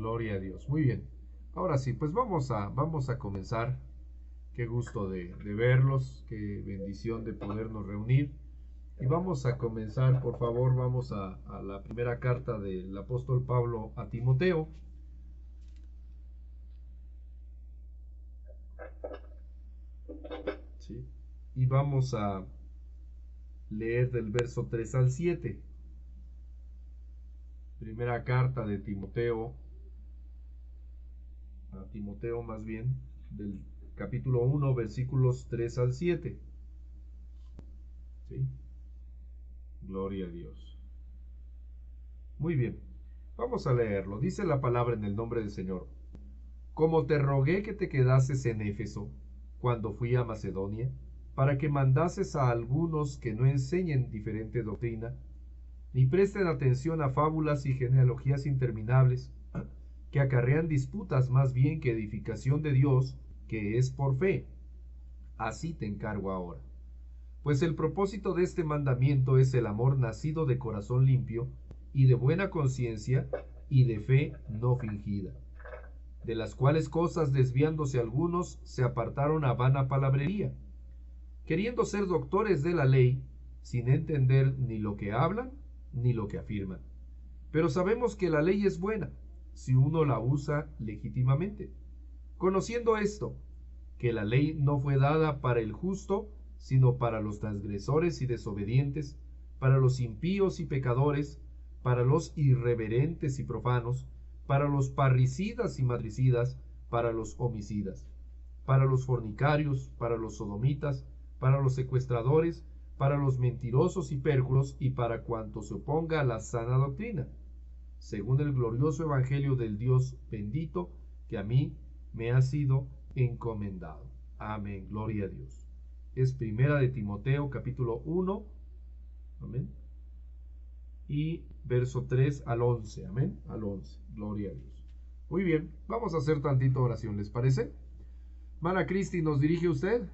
Gloria a Dios. Muy bien. Ahora sí, pues vamos a comenzar. Qué gusto de verlos, qué bendición de podernos reunir. Y vamos a comenzar, por favor, vamos a la primera carta del apóstol Pablo a Timoteo. ¿Sí? Y vamos a leer del verso 3 al 7. Primera carta de Timoteo, a Timoteo más bien, del capítulo 1, versículos 3 al 7. ¿Sí? Gloria a Dios. Muy bien, vamos a leerlo. Dice la palabra en el nombre del Señor. Como te rogué que te quedases en Éfeso cuando fui a Macedonia, para que mandases a algunos que no enseñen diferente doctrina, ni presten atención a fábulas y genealogías interminables, que acarrean disputas más bien que edificación de Dios, que es por fe. Así te encargo ahora. Pues el propósito de este mandamiento es el amor nacido de corazón limpio y de buena conciencia y de fe no fingida, de las cuales cosas desviándose algunos se apartaron a vana palabrería, queriendo ser doctores de la ley, sin entender ni lo que hablan ni lo que afirman. Pero sabemos que la ley es buena, si uno la usa legítimamente, conociendo esto, que la ley no fue dada para el justo, sino para los transgresores y desobedientes, para los impíos y pecadores, para los irreverentes y profanos, para los parricidas y matricidas, para los homicidas, para los fornicarios, para los sodomitas, para los secuestradores, para los mentirosos y pérjuros, y para cuanto se oponga a la sana doctrina, según el glorioso evangelio del Dios bendito, que a mí me ha sido encomendado. Amén, gloria a Dios. Es primera de Timoteo, capítulo 1, amén, y verso 3 al 11, amén, al 11, gloria a Dios. Muy bien, vamos a hacer tantito oración, ¿les parece? Mana Cristi, ¿nos dirige usted?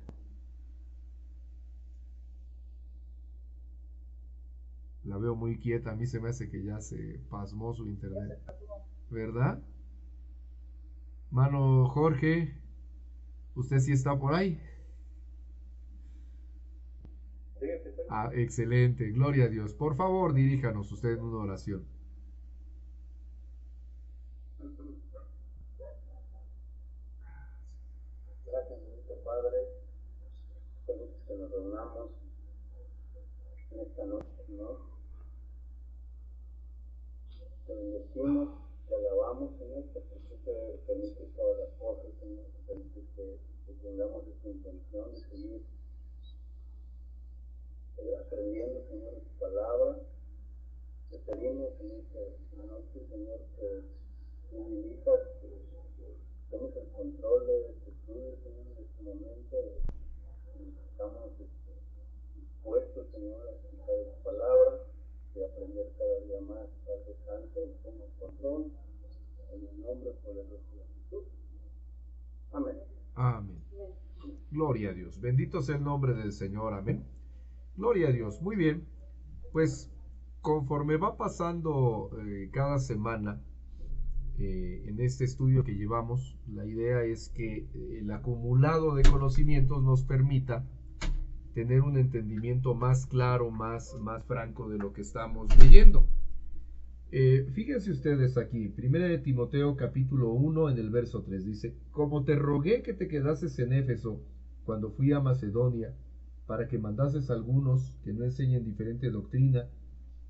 La veo muy quieta, a mí se me hace que ya se pasmó su internet, ¿verdad? Mano Jorge, ¿usted sí está por ahí? Ah, excelente, gloria a Dios. Por favor, diríjanos usted en una oración. Gracias, bendito Padre, permites que nos reunamos en esta noche, Señor. Te bendecimos, te alabamos, Señor, porque tú te permites todas las cosas, Señor, te permites que tengamos esta intención de seguir aprendiendo, Señor, de tu palabra. Te pedimos, Señor, que esta noche, Señor, que tú dirijas, que tomes el control de este estudio, Señor, en este momento. Estamos dispuestos, Señor, a escuchar tu palabra y aprender cada día más, Padre Santo, y toma control en el nombre poderoso de Jesús. Amén. Amén. Gloria a Dios. Bendito sea el nombre del Señor. Amén. Gloria a Dios. Muy bien. Pues conforme va pasando cada semana en este estudio que llevamos, la idea es que el acumulado de conocimientos nos permita tener un entendimiento más claro, más franco de lo que estamos leyendo. Fíjense ustedes aquí, 1 de Timoteo capítulo 1 en el verso 3 dice: como te rogué que te quedases en Éfeso cuando fui a Macedonia, para que mandases a algunos que no enseñen diferente doctrina,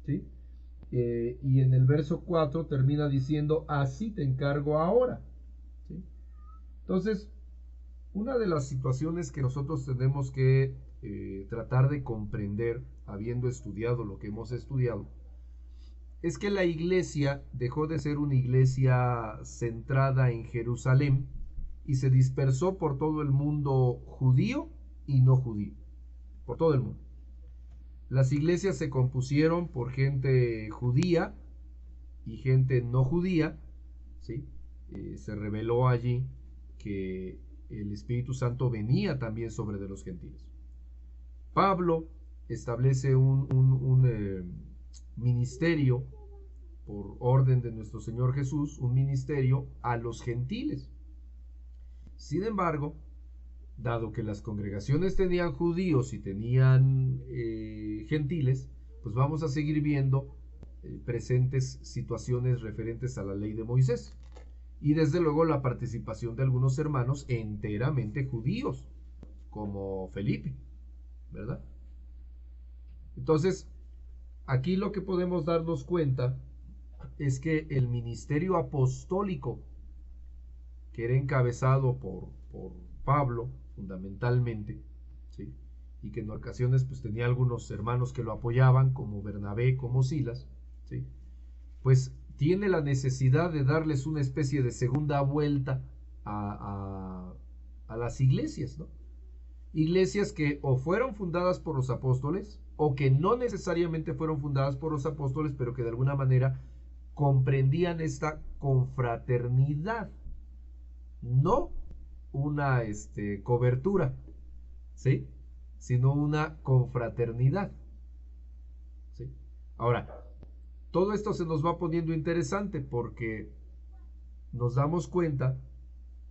¿sí? Y en el verso 4 termina diciendo: así te encargo ahora, ¿sí? Entonces, una de las situaciones que nosotros tenemos que tratar de comprender, habiendo estudiado lo que hemos estudiado, es que la iglesia dejó de ser una iglesia centrada en Jerusalén y se dispersó por todo el mundo judío y no judío, por todo el mundo. Las iglesias se compusieron por gente judía y gente no judía, ¿sí? Se reveló allí que el Espíritu Santo venía también sobre de los gentiles. Pablo establece un ministerio por orden de nuestro Señor Jesús, un ministerio a los gentiles. Sin embargo, dado que las congregaciones tenían judíos y tenían gentiles, pues vamos a seguir viendo presentes situaciones referentes a la ley de Moisés. Y desde luego la participación de algunos hermanos enteramente judíos, como Felipe, ¿verdad? Entonces, aquí lo que podemos darnos cuenta es que el ministerio apostólico, que era encabezado por Pablo, fundamentalmente, ¿sí? Y que en ocasiones pues tenía algunos hermanos que lo apoyaban, como Bernabé, como Silas, ¿sí? Pues tiene la necesidad de darles una especie de segunda vuelta a las iglesias, ¿no? Iglesias que o fueron fundadas por los apóstoles o que no necesariamente fueron fundadas por los apóstoles, pero que de alguna manera comprendían esta confraternidad, no una cobertura, ¿sí? Sino una confraternidad, ¿sí? Ahora, todo esto se nos va poniendo interesante porque nos damos cuenta,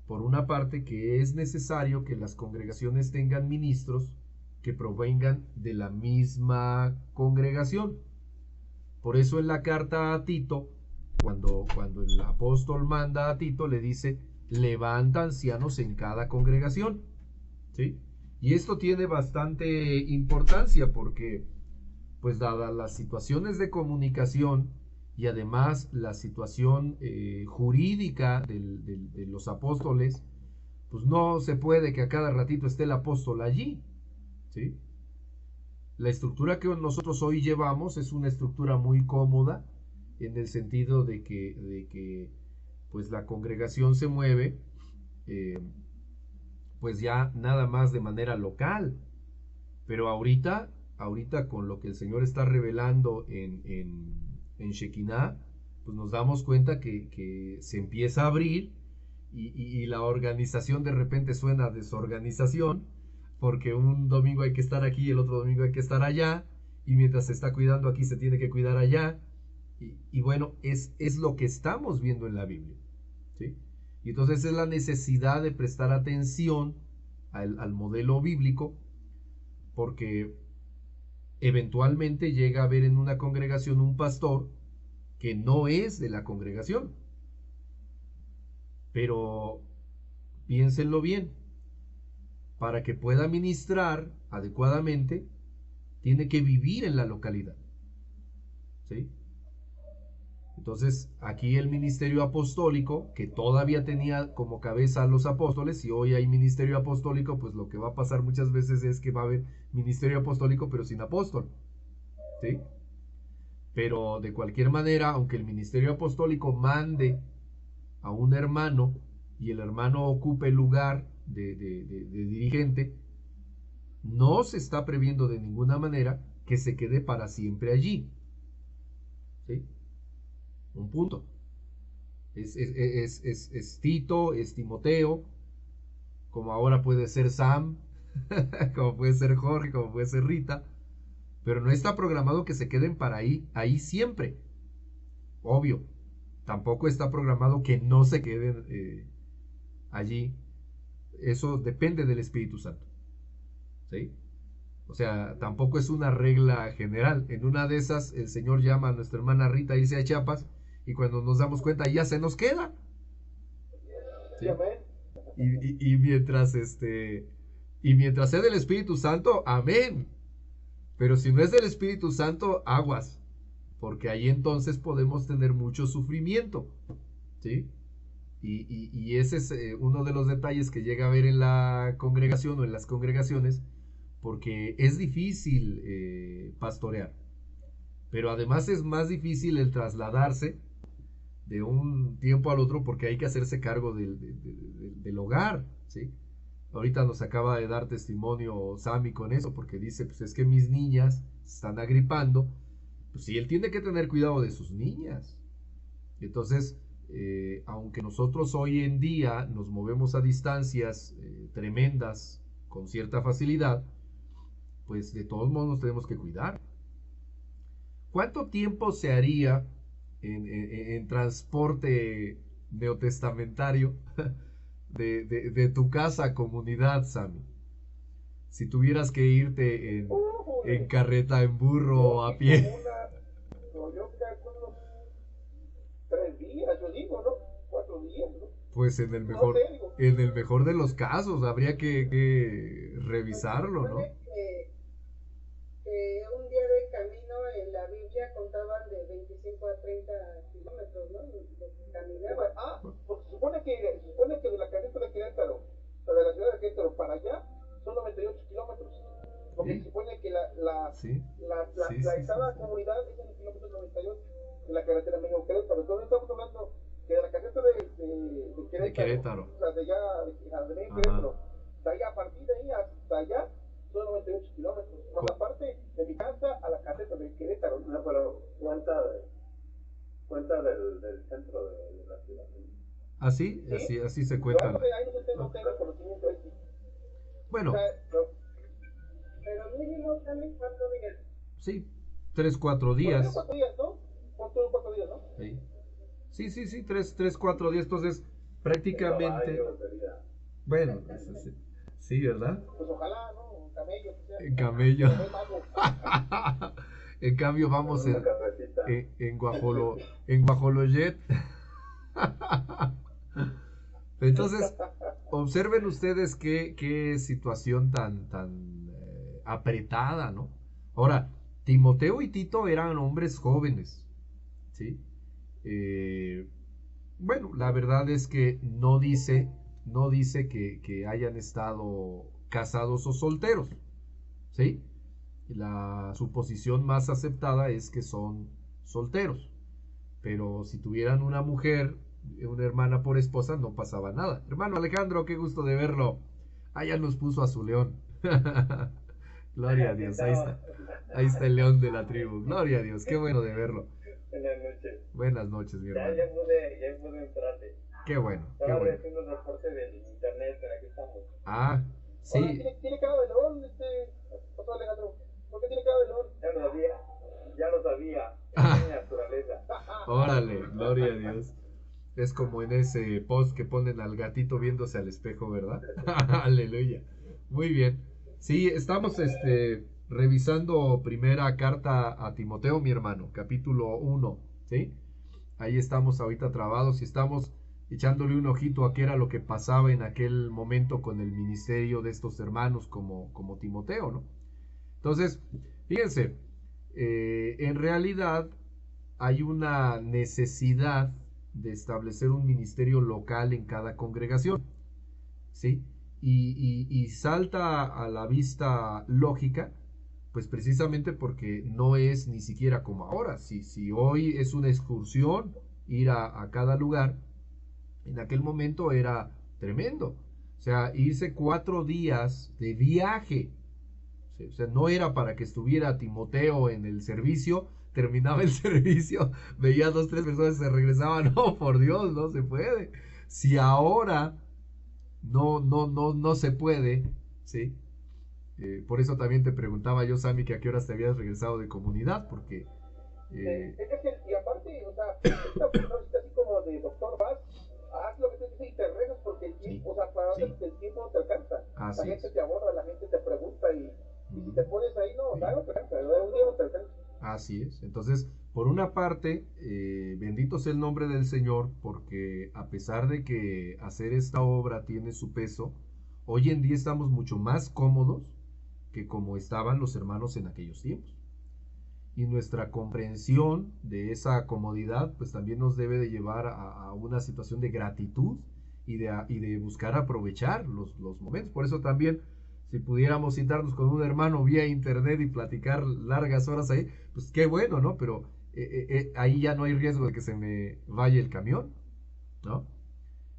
por una parte, que es necesario que las congregaciones tengan ministros que provengan de la misma congregación. Por eso en la carta a Tito, cuando el apóstol manda a Tito, le dice: levanta ancianos en cada congregación, ¿sí? Y esto tiene bastante importancia porque, pues dadas las situaciones de comunicación y además la situación jurídica de los apóstoles, pues no se puede que a cada ratito esté el apóstol allí, ¿sí? La estructura que nosotros hoy llevamos es una estructura muy cómoda en el sentido de que pues la congregación se mueve pues ya nada más de manera local. Pero ahorita con lo que el Señor está revelando en Shekinah, pues nos damos cuenta que se empieza a abrir y la organización de repente suena a desorganización, porque un domingo hay que estar aquí y el otro domingo hay que estar allá, y mientras se está cuidando aquí se tiene que cuidar allá, y bueno, es lo que estamos viendo en la Biblia, ¿sí? Y entonces es la necesidad de prestar atención al modelo bíblico, porque eventualmente llega a haber en una congregación un pastor que no es de la congregación. Pero piénsenlo bien, para que pueda ministrar adecuadamente, tiene que vivir en la localidad, ¿sí? Entonces, aquí el ministerio apostólico, que todavía tenía como cabeza a los apóstoles, y hoy hay ministerio apostólico, pues lo que va a pasar muchas veces es que va a haber ministerio apostólico, pero sin apóstol, ¿sí? Pero de cualquier manera, aunque el ministerio apostólico mande a un hermano y el hermano ocupe el lugar de dirigente, no se está previendo de ninguna manera que se quede para siempre allí, ¿sí? Un punto. Es Tito, es Timoteo, como ahora puede ser Sam, como puede ser Jorge, como puede ser Rita, pero no está programado que se queden para ahí siempre. Obvio, tampoco está programado que no se queden allí. Eso depende del Espíritu Santo, ¿sí? O sea, tampoco es una regla general. En una de esas, el Señor llama a nuestra hermana Rita a irse a Chiapas, y cuando nos damos cuenta ya se nos queda, ¿sí? Y mientras y mientras sea del Espíritu Santo, amén. Pero si no es del Espíritu Santo, aguas, porque ahí entonces podemos tener mucho sufrimiento, ¿sí? Y ese es uno de los detalles que llega a ver en la congregación o en las congregaciones, porque es difícil pastorear, pero además es más difícil el trasladarse de un tiempo al otro, porque hay que hacerse cargo del hogar, ¿sí? Ahorita nos acaba de dar testimonio Sammy con eso, porque dice, pues es que mis niñas están agripando, pues sí, él tiene que tener cuidado de sus niñas. Entonces, aunque nosotros hoy en día nos movemos a distancias tremendas con cierta facilidad, pues de todos modos nos tenemos que cuidar. ¿Cuánto tiempo se haría en transporte neotestamentario de tu casa a comunidad, Sammy. Si tuvieras que irte en carreta, en burro o a pie. Yo calculo 3 días, yo digo, ¿no? 4 días, ¿no? Pues No sé, digo. en el mejor de los casos, habría que revisarlo, ¿no? Que un día de camino en la Biblia contaban de 25 a 30 kilómetros, ¿no? De caminar. Porque se supone que de la carretera de Querétaro, o sea, de la ciudad de Querétaro para allá, son 98 kilómetros. Porque Sí. se supone que la Sí, cada comunidad es en el kilómetro 98 de la carretera México-Querétaro. Entonces estamos hablando que de la carretera de Querétaro. o sea, de allá, de Ajá. Querétaro, de allá, a partir de ahí hasta allá, son 98 kilómetros. Más Co- aparte de mi casa a la carretera de Querétaro. No, pero cuenta del centro de la ciudad. Así, ¿Sí? así se Yo cuenta. hablo de ahí no tengo conocimiento de eso. Bueno, O sea, Pero mínimo también 4 días. sí, 3, 4 pues, días. 4 días, ¿no? Con todo 4 días, ¿no? Sí, 3, 4 días. Entonces, prácticamente. Caballo, sería. Bueno, sí, ¿verdad? Pues ojalá, ¿no? Un camello, que sea. En camello. Pero no es malo. En cambio, vamos Una carretita. en Guajoloyet. Entonces, observen ustedes qué situación tan apretada, ¿no? Ahora, Timoteo y Tito eran hombres jóvenes, ¿sí? Bueno, la verdad es que no dice que hayan estado casados o solteros, ¿sí? La suposición más aceptada es que son solteros, pero si tuvieran una mujer, una hermana por esposa, no pasaba nada. Hermano Alejandro, qué gusto de verlo. Ya nos puso a su león. Gloria a Dios, ahí está el león de la tribu. Gloria a Dios, qué bueno de verlo. Buenas noches. Buenas noches, mi hermano. Ya pude entrarle. Qué bueno, qué Estaba bueno. haciendo un reporte del internet en el que estamos. Ah, sí. Ahora, ¿tiene cara de león, Pastor Alejandro? ¿Por qué tiene cara de león? Ya lo sabía. Es mi naturaleza. Órale, gloria a Dios. Es como en ese post que ponen al gatito viéndose al espejo, ¿verdad? Aleluya. Muy bien. Sí, estamos revisando primera carta a Timoteo, mi hermano, capítulo 1, ¿sí? Ahí estamos ahorita trabados y estamos echándole un ojito a qué era lo que pasaba en aquel momento con el ministerio de estos hermanos como Timoteo, ¿no? Entonces, fíjense, en realidad hay una necesidad de establecer un ministerio local en cada congregación, ¿sí? Y salta a la vista lógica, pues precisamente porque no es ni siquiera como ahora. Si hoy es una excursión ir a cada lugar, en aquel momento era tremendo. O sea, irse 4 días de viaje. O sea, no era para que estuviera Timoteo en el servicio, terminaba el servicio, veía 2, 3 personas y se regresaban. No, por Dios, no se puede. Si ahora no se puede, ¿sí? Por eso también te preguntaba yo, Sammy, que a qué horas te habías regresado de comunidad, porque... Y aparte, o sea, esta persona está así como de doctor Vaz, haz lo que te dice y te regresas porque el tiempo, o sea, para el tiempo no te alcanza. La gente te aborda, la gente te pregunta y si te pones ahí, no te alcanza, un día no te alcanza. Así es. Entonces, por una parte, bendito sea el nombre del Señor, porque a pesar de que hacer esta obra tiene su peso, hoy en día estamos mucho más cómodos que como estaban los hermanos en aquellos tiempos. Y nuestra comprensión de esa comodidad, pues también nos debe de llevar a una situación de gratitud y de buscar aprovechar los momentos. Por eso también, si pudiéramos citarnos con un hermano vía internet y platicar largas horas ahí, pues qué bueno, ¿no? Pero ahí ya no hay riesgo de que se me vaya el camión, ¿no?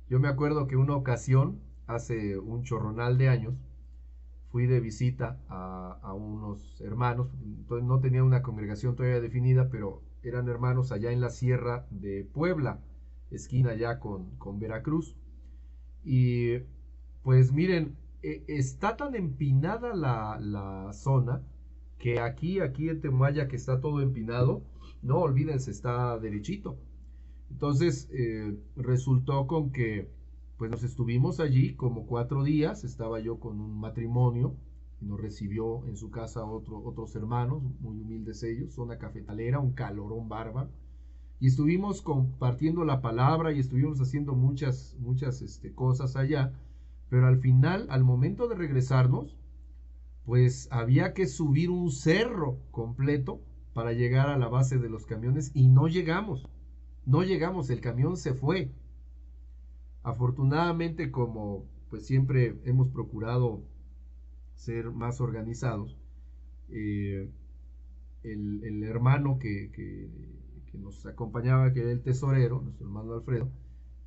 Yo me acuerdo que una ocasión, hace un chorronal de años, fui de visita a unos hermanos. Entonces no tenía una congregación todavía definida, pero eran hermanos allá en la sierra de Puebla, esquina ya con Veracruz. Y pues miren, está tan empinada la zona que aquí en Temuaya, que está todo empinado, No, olvídense, está derechito. Entonces resultó con que pues nos estuvimos allí como 4 días. Estaba yo con un matrimonio y nos recibió en su casa otros hermanos, muy humildes ellos, zona cafetalera, un calorón bárbaro. Y estuvimos compartiendo la palabra y estuvimos haciendo muchas cosas allá. Pero al final, al momento de regresarnos, pues había que subir un cerro completo para llegar a la base de los camiones y no llegamos. No llegamos, el camión se fue. Afortunadamente, como pues siempre hemos procurado ser más organizados, eh, el hermano que nos acompañaba, que era el tesorero, nuestro hermano Alfredo,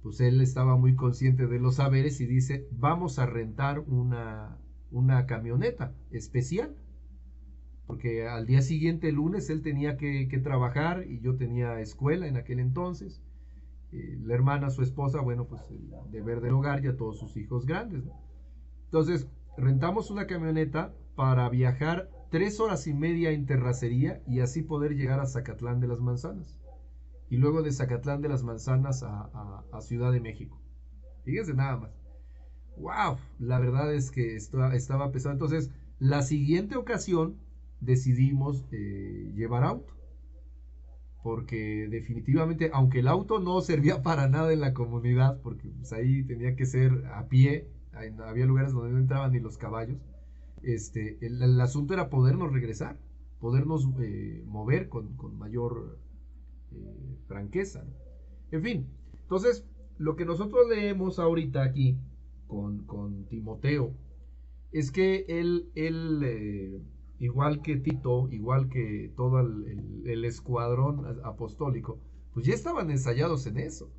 pues él estaba muy consciente de los saberes y dice, vamos a rentar una camioneta especial, porque al día siguiente, el lunes, él tenía que trabajar y yo tenía escuela en aquel entonces. La hermana, su esposa, bueno, pues el deber del hogar, ya todos sus hijos grandes, ¿no? Entonces, rentamos una camioneta para viajar 3 horas y media en terracería y así poder llegar a Zacatlán de las Manzanas. Y luego de Zacatlán de las Manzanas a Ciudad de México. Fíjense nada más. ¡Wow! La verdad es que estaba pesado. Entonces, la siguiente ocasión decidimos llevar auto. Porque definitivamente, aunque el auto no servía para nada en la comunidad, porque pues, ahí tenía que ser a pie, había lugares donde no entraban ni los caballos, el asunto era podernos regresar, podernos mover con mayor franqueza, ¿no? En fin, entonces, lo que nosotros leemos ahorita aquí con Timoteo, es que él igual que Tito, igual que todo el escuadrón apostólico, pues ya estaban ensayados en eso.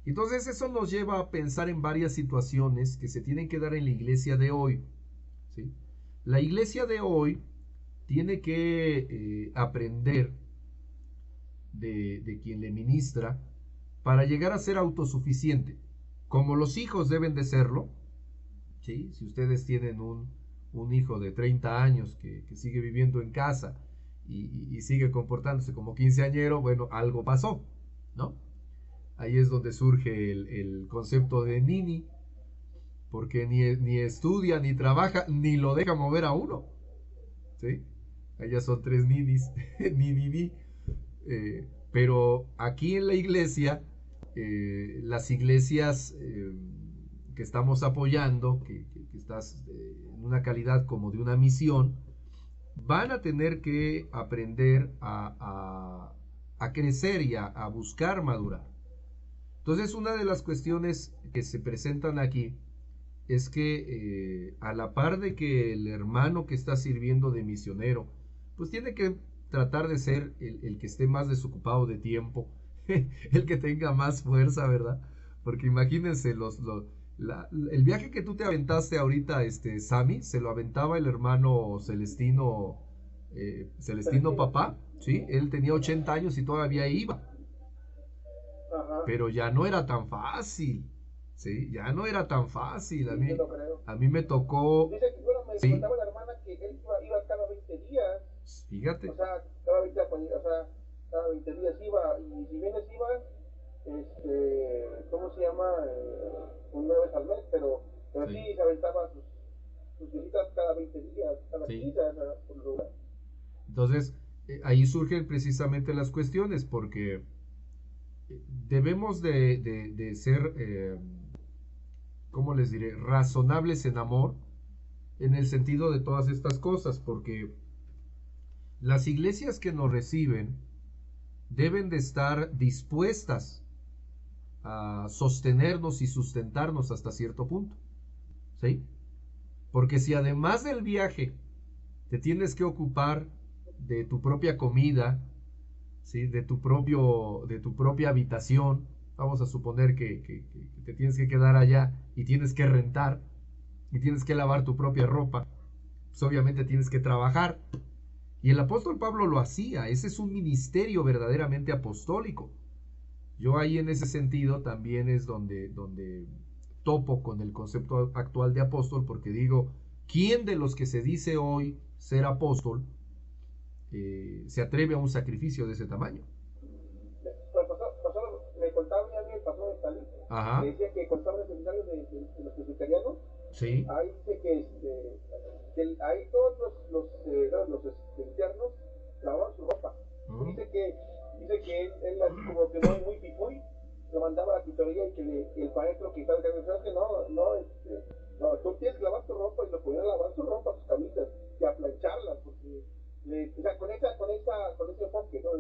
Entonces eso nos lleva a pensar en varias situaciones que se tienen que dar en la iglesia de hoy, ¿sí? La iglesia de hoy tiene que aprender de quien le ministra para llegar a ser autosuficiente, como los hijos deben de serlo, ¿sí? Si ustedes tienen un hijo de 30 años que sigue viviendo en casa y sigue comportándose como quinceañero, bueno, algo pasó, ¿no? Ahí es donde surge el concepto de nini, porque ni estudia, ni trabaja, ni lo deja mover a uno, ¿sí? Allá son 3 ninis, ni. Pero aquí en la iglesia, las iglesias que estamos apoyando, que estás en una calidad como de una misión, van a tener que aprender a crecer y a buscar madurar. Entonces, una de las cuestiones que se presentan aquí es que a la par de que el hermano que está sirviendo de misionero, pues tiene que tratar de ser el que esté más desocupado de tiempo, el que tenga más fuerza, ¿verdad? Porque imagínense, el viaje que tú te aventaste ahorita, Sammy, se lo aventaba el hermano Celestino, Celestino papá, ¿sí? Él tenía 80 años y todavía iba. Ajá. Pero ya no era tan fácil, ¿sí? Ya no era tan fácil. Sí, yo lo creo. A mí me tocó, Dice que, bueno, me sí, contaba la hermana que él iba cada 20 días, fíjate, o sea, cada 20, o sea, cada 20 días iba, y si bien iba, ¿cómo se llama? Una vez al mes, pero sí, sí se aventaba sus visitas cada 20 días, cada sí. 15 días, por lugar. Entonces, ahí surgen precisamente las cuestiones, porque debemos de ser, ¿cómo les diré? Razonables en amor, en el sentido de todas estas cosas, porque las iglesias que nos reciben deben de estar dispuestas a sostenernos y sustentarnos hasta cierto punto, ¿sí? Porque si además del viaje te tienes que ocupar de tu propia comida, ¿sí? de tu propia habitación, vamos a suponer que te tienes que quedar allá y tienes que rentar y tienes que lavar tu propia ropa, pues obviamente tienes que trabajar. Y el apóstol Pablo lo hacía. Ese es un ministerio verdaderamente apostólico. Yo ahí en ese sentido también es donde topo con el concepto actual de apóstol, porque digo, ¿quién de los que se dice hoy ser apóstol se atreve a un sacrificio de ese tamaño. Me contaba a mí el pastor de Cali, Ajá. me decía que contaban los emisarios de los presbiterianos. Sí. Ahí dice que ahí todos los internos lavaban su ropa. Dice que él así como que muy picuy, lo mandaba a la tutoría y que el maestro que estaba diciendo que no, tú tienes que lavar tu ropa, y lo podían lavar su ropa, sus camisas, y a plancharlas, porque o sea, con ese enfoque, ¿no?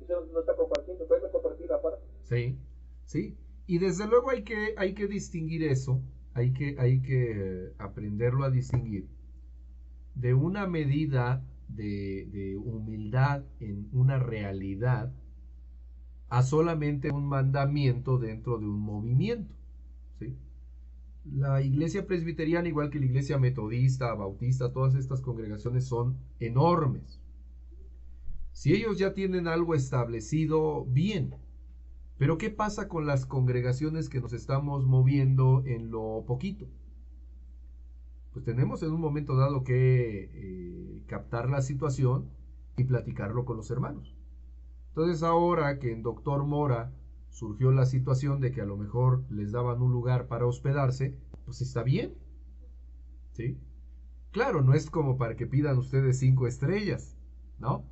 Eso no está compartiendo, puede compartir la parte. Sí, sí. Y desde luego hay que distinguir eso, hay que aprenderlo a distinguir de una medida de humildad en una realidad a solamente un mandamiento dentro de un movimiento, ¿sí? La iglesia presbiteriana, igual que la iglesia metodista, bautista, todas estas congregaciones son enormes. Si ellos ya tienen algo establecido, bien. Pero ¿qué pasa con las congregaciones que nos estamos moviendo en lo poquito? Pues tenemos en un momento dado que captar la situación y platicarlo con los hermanos. Entonces ahora que en Doctor Mora surgió la situación de que a lo mejor les daban un lugar para hospedarse, pues está bien, ¿sí? Claro, no es como para que pidan ustedes 5 estrellas, ¿no?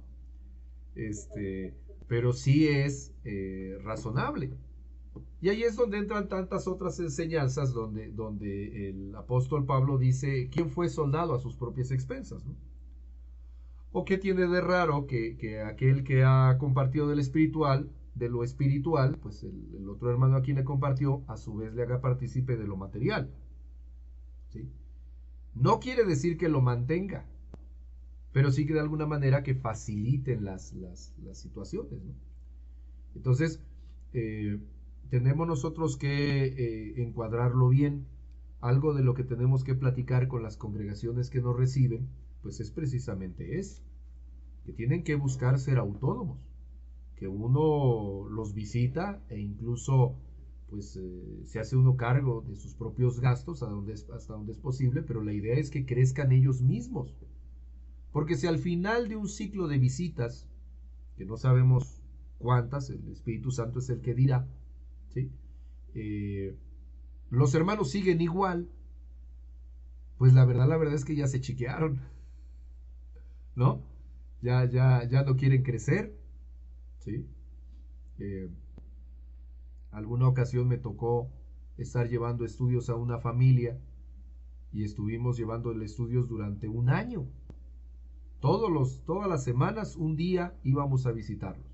Pero sí es razonable. Y ahí es donde entran tantas otras enseñanzas donde el apóstol Pablo dice, ¿quién fue soldado a sus propias expensas, ¿no? ¿O qué tiene de raro que aquel que ha compartido de lo espiritual, pues el otro hermano a quien le compartió, a su vez le haga partícipe de lo material? ¿Sí? No quiere decir que lo mantenga, pero sí que de alguna manera que faciliten las situaciones, ¿no? Entonces, tenemos nosotros que encuadrarlo bien. Algo de lo que tenemos que platicar con las congregaciones que nos reciben, pues es precisamente eso, que tienen que buscar ser autónomos, que uno los visita e incluso pues se hace uno cargo de sus propios gastos hasta donde es posible, pero la idea es que crezcan ellos mismos. Porque si al final de un ciclo de visitas, que no sabemos cuántas, el Espíritu Santo es el que dirá, ¿sí? Los hermanos siguen igual, pues la verdad es que ya se chiquearon, ¿no? Ya no quieren crecer, ¿sí? Alguna ocasión me tocó estar llevando estudios a una familia y estuvimos llevándole estudios durante un año. Todas las semanas, un día íbamos a visitarlos.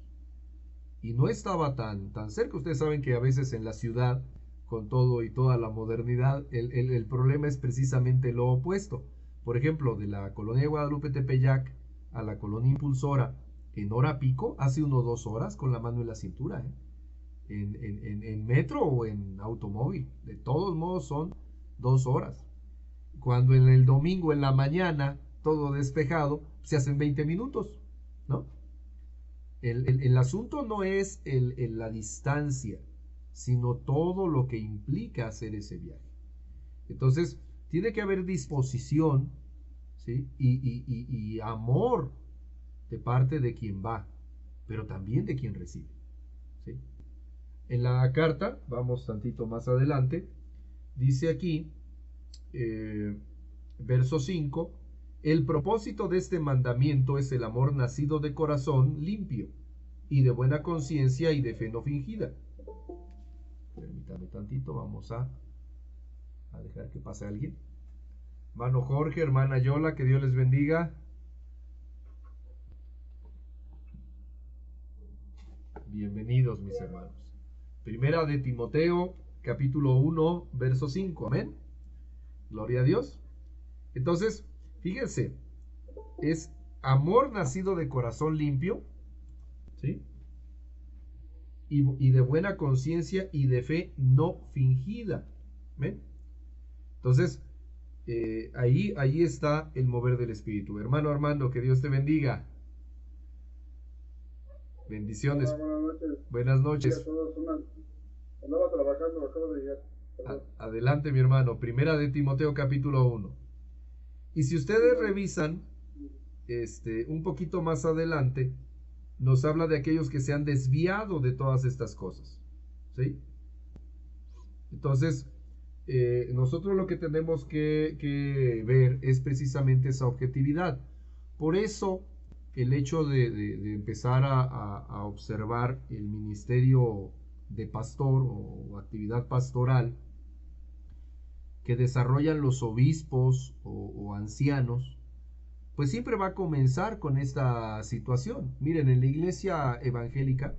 Y no estaba tan cerca. Ustedes saben que a veces en la ciudad, con todo y toda la modernidad, el problema es precisamente lo opuesto. Por ejemplo, de la colonia de Guadalupe Tepeyac a la colonia Impulsora, en hora pico, hace 1 o 2 horas con la mano en la cintura, en metro o en automóvil. De todos modos son 2 horas. Cuando en el domingo en la mañana, todo despejado, se hacen 20 minutos, ¿no? El asunto no es la distancia, sino todo lo que implica hacer ese viaje. Entonces, tiene que haber disposición, ¿sí? y amor de parte de quien va, pero también de quien recibe, ¿sí? En la carta, vamos tantito más adelante, dice aquí, verso 5, el propósito de este mandamiento es el amor nacido de corazón limpio y de buena conciencia y de fe no fingida. Permítame tantito, vamos a dejar que pase alguien. Hermano Jorge, hermana Yola, que Dios les bendiga. Bienvenidos, mis hermanos. Primera de Timoteo, capítulo 1, verso 5. Amén. Gloria a Dios. Entonces, fíjense, es amor nacido de corazón limpio, ¿sí? Y de buena conciencia y de fe no fingida. ¿Ven? Entonces, ahí está el mover del Espíritu. Hermano Armando, que Dios te bendiga. Bendiciones. Buenas noches. Andaba trabajando, acabo de llegar. Adelante, mi hermano. Primera de Timoteo, capítulo 1. Y si ustedes revisan un poquito más adelante, nos habla de aquellos que se han desviado de todas estas cosas, ¿sí? Entonces, nosotros lo que tenemos que ver es precisamente esa objetividad. Por eso, el hecho de empezar a observar el ministerio de pastor o actividad pastoral que desarrollan los obispos o ancianos, pues siempre va a comenzar con esta situación. Miren, en la iglesia evangélica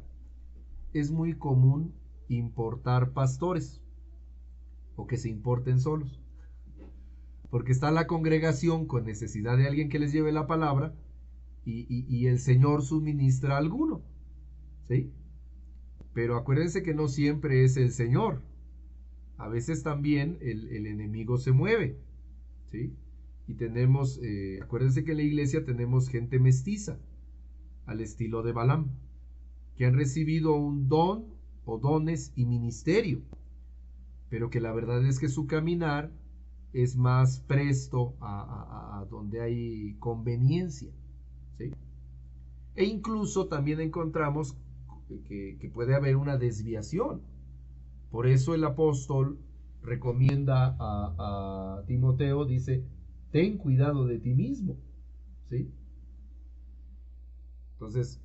es muy común importar pastores o que se importen solos, porque está la congregación con necesidad de alguien que les lleve la palabra y el Señor suministra a alguno, ¿sí? Pero acuérdense que no siempre es el Señor, a veces también el enemigo se mueve, ¿sí? Y tenemos, acuérdense que en la iglesia tenemos gente mestiza, al estilo de Balaam, que han recibido un don o dones y ministerio, pero que la verdad es que su caminar es más presto a donde hay conveniencia, ¿sí? E incluso también encontramos que puede haber una desviación. Por eso el apóstol recomienda a Timoteo, dice, ten cuidado de ti mismo, ¿sí? Entonces,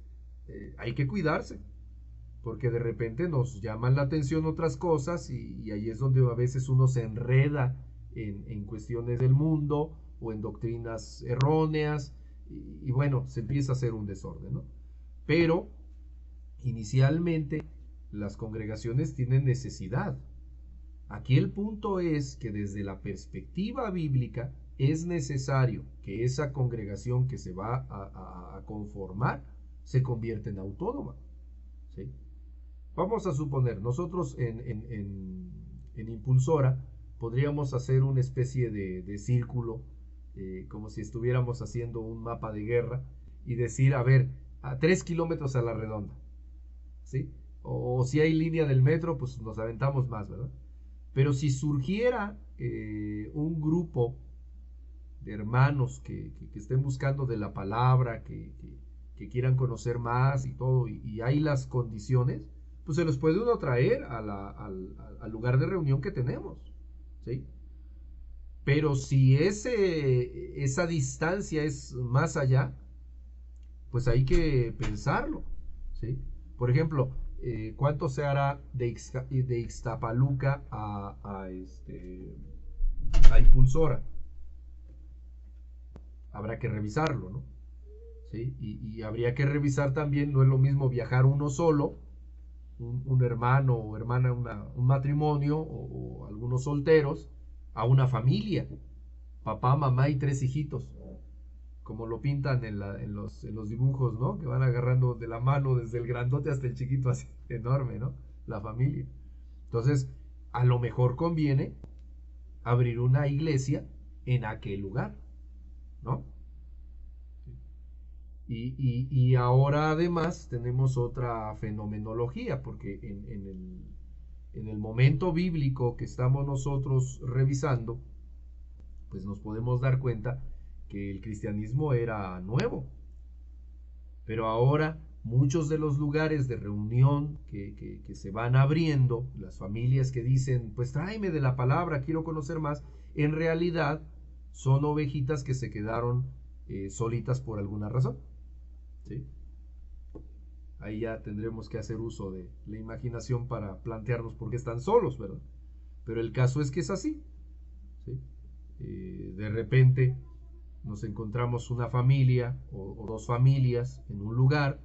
hay que cuidarse, porque de repente nos llaman la atención otras cosas y ahí es donde a veces uno se enreda en cuestiones del mundo o en doctrinas erróneas y bueno, se empieza a hacer un desorden, ¿no? Pero inicialmente las congregaciones tienen necesidad. Aquí el punto es que desde la perspectiva bíblica es necesario que esa congregación que se va a conformar se convierta en autónoma, ¿sí? Vamos a suponer, nosotros en Impulsora podríamos hacer una especie de círculo, como si estuviéramos haciendo un mapa de guerra y decir, a ver, a 3 kilómetros a la redonda, ¿sí? O si hay línea del metro, pues nos aventamos más, ¿verdad? Pero si surgiera un grupo de hermanos que estén buscando de la palabra, que quieran conocer más y todo, y hay las condiciones, pues se los puede uno traer al lugar de reunión que tenemos, ¿sí? Pero si esa distancia es más allá, pues hay que pensarlo, ¿sí? Por ejemplo, ¿cuánto se hará de Ixtapaluca a Impulsora? Habrá que revisarlo, ¿no? ¿Sí? Y habría que revisar también, no es lo mismo viajar uno solo, un hermano o hermana, un matrimonio o algunos solteros, a una familia, papá, mamá y 3 hijitos, como lo pintan en los dibujos, ¿no? Que van agarrando de la mano desde el grandote hasta el chiquito, así enorme, ¿no? La familia. Entonces, a lo mejor conviene abrir una iglesia en aquel lugar, ¿no? Y ahora además tenemos otra fenomenología, porque en el momento bíblico que estamos nosotros revisando, pues nos podemos dar cuenta que el cristianismo era nuevo. Pero ahora muchos de los lugares de reunión que se van abriendo, las familias que dicen, pues tráeme de la palabra, quiero conocer más, en realidad son ovejitas que se quedaron solitas por alguna razón, ¿sí? Ahí ya tendremos que hacer uso de la imaginación para plantearnos por qué están solos, ¿verdad? Pero el caso es que es así, ¿sí? De repente nos encontramos una familia o 2 familias en un lugar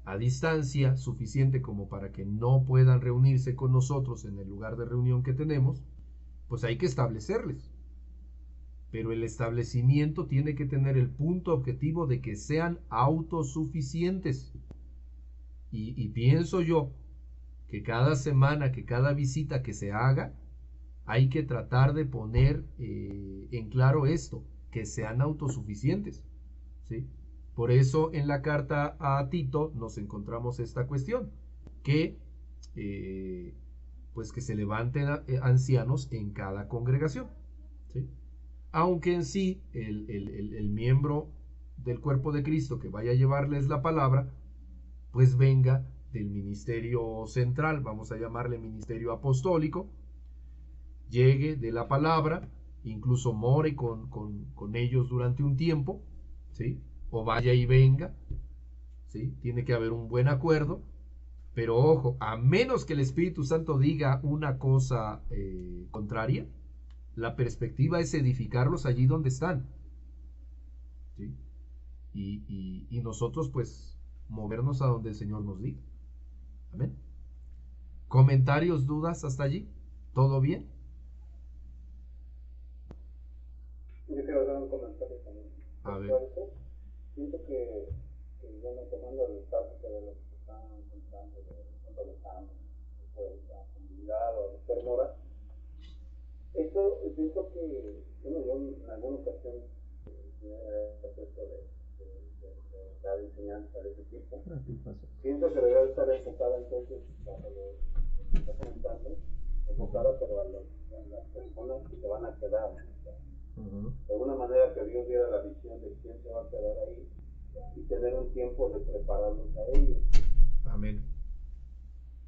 a distancia suficiente como para que no puedan reunirse con nosotros en el lugar de reunión que tenemos, pues hay que establecerles. Pero el establecimiento tiene que tener el punto objetivo de que sean autosuficientes. Y pienso yo que cada semana, que cada visita que se haga, hay que tratar de poner en claro esto, que sean autosuficientes, ¿sí? Por eso en la carta a Tito nos encontramos esta cuestión, que pues que se levanten ancianos en cada congregación, ¿sí? Aunque en sí el miembro del cuerpo de Cristo que vaya a llevarles la palabra, pues venga del ministerio central, vamos a llamarle ministerio apostólico, llegue de la palabra, incluso more con ellos durante un tiempo, ¿sí? O vaya y venga, ¿sí? Tiene que haber un buen acuerdo, pero ojo, a menos que el Espíritu Santo diga una cosa contraria, la perspectiva es edificarlos allí donde están, ¿sí? Y nosotros pues movernos a donde el Señor nos diga. Amén. ¿Comentarios, dudas hasta allí? ¿Todo bien? Yo quiero dar un comentario también. A ver. Siento que bueno, tomando el caso de los que están contando, de los exámenes, pues la comunidad o la enfermora, eso siento que, bueno, yo en alguna ocasión respecto de la enseñanza de ese tipo, pienso que debería estar enfocada entonces para lo que está comentando, enfocada pero a las personas que se van a quedar, de alguna manera que Dios diera la visión de quién se va a quedar ahí y tener un tiempo de prepararlos a ellos. Amén.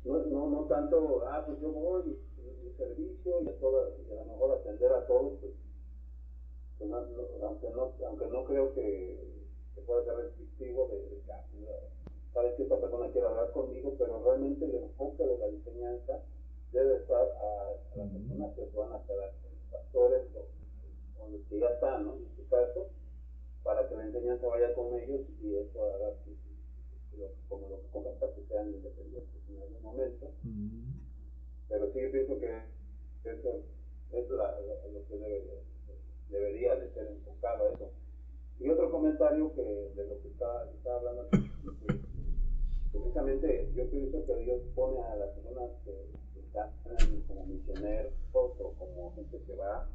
No tanto, pues yo voy mi servicio y a lo mejor atender a todos, pues aunque no creo que pueda ser restrictivo de sabes que esta persona quiere hablar conmigo, pero realmente el enfoque de la enseñanza debe estar a las personas que se van a quedar, los pastores o los que ya están, ¿no? En este caso, para que la enseñanza vaya con ellos y eso haga que como lo que comenta, que sean independientes en algún momento. Pero sí, yo pienso que eso es lo que debería de ser enfocado a eso. Y otro comentario que de lo que estaba hablando, que precisamente yo pienso que Dios pone a las personas que están como misioneros o como gente que va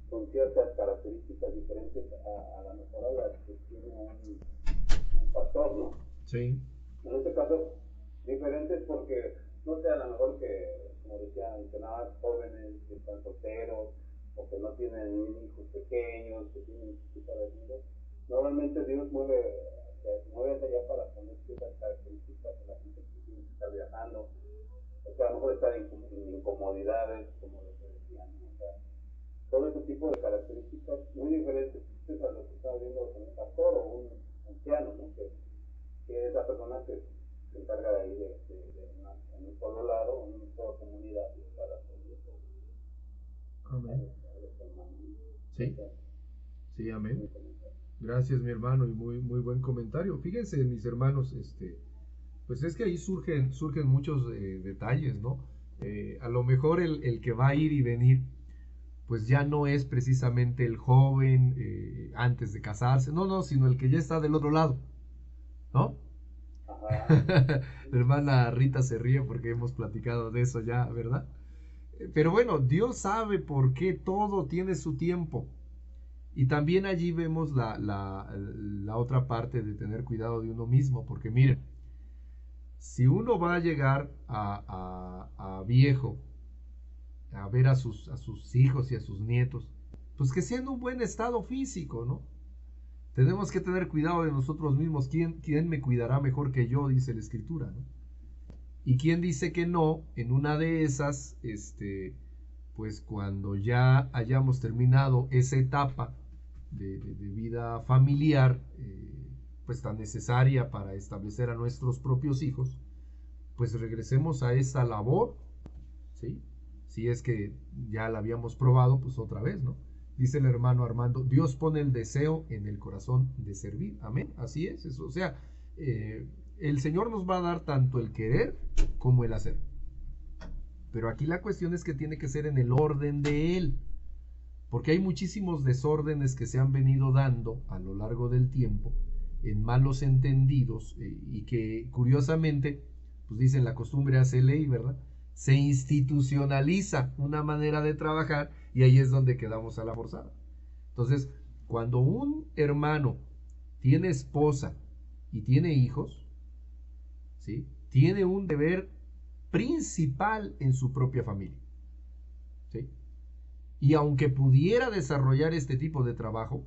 con ciertas características diferentes a la mejor a las que tiene un pastor, ¿no? Sí. En este caso, diferentes porque, no sé, a lo mejor que, como decía, mencionabas jóvenes que están solteros o que no tienen hijos pequeños, que tienen sus hijos. Normalmente Dios mueve hacia allá para poner ciertas características de la gente que tiene que estar viajando. O sea, a lo mejor estar en incomodidades, como lo que decían, ¿no? O sea, todo ese tipo de características muy diferentes a lo que está viendo con un pastor o un anciano, ¿no? Que es la persona que se encarga de ir en un solo lado, en una sola comunidad para servir. Amén. Sí. Sí, amén. Gracias, mi hermano, y muy buen comentario. Fíjense, mis hermanos, pues es que ahí surgen muchos detalles, ¿no? A lo mejor el que va a ir y venir, pues ya no es precisamente el joven antes de casarse, no, sino el que ya está del otro lado, ¿no? La hermana Rita se ríe porque hemos platicado de eso ya, ¿verdad? Pero bueno, Dios sabe por qué todo tiene su tiempo. Y también allí vemos la otra parte de tener cuidado de uno mismo, porque miren, si uno va a llegar a viejo, a ver a sus hijos y a sus nietos, pues que sea en un buen estado físico, ¿no? Tenemos que tener cuidado de nosotros mismos. ¿Quién me cuidará mejor que yo? Dice la Escritura, ¿no? Y quién dice que no, en una de esas, pues cuando ya hayamos terminado esa etapa de vida familiar, pues tan necesaria para establecer a nuestros propios hijos, pues regresemos a esa labor, ¿sí? Si es que ya la habíamos probado, pues otra vez, ¿no? Dice el hermano Armando, Dios pone el deseo en el corazón de servir. Amén. Así es. Eso. O sea, el Señor nos va a dar tanto el querer como el hacer. Pero aquí la cuestión es que tiene que ser en el orden de Él. Porque hay muchísimos desórdenes que se han venido dando a lo largo del tiempo en malos entendidos y que curiosamente, pues dicen la costumbre hace ley, ¿verdad? Se institucionaliza una manera de trabajar y ahí es donde quedamos a la forzada. Entonces, cuando un hermano tiene esposa y tiene hijos, ¿sí? Tiene un deber principal en su propia familia, ¿sí? Y aunque pudiera desarrollar este tipo de trabajo,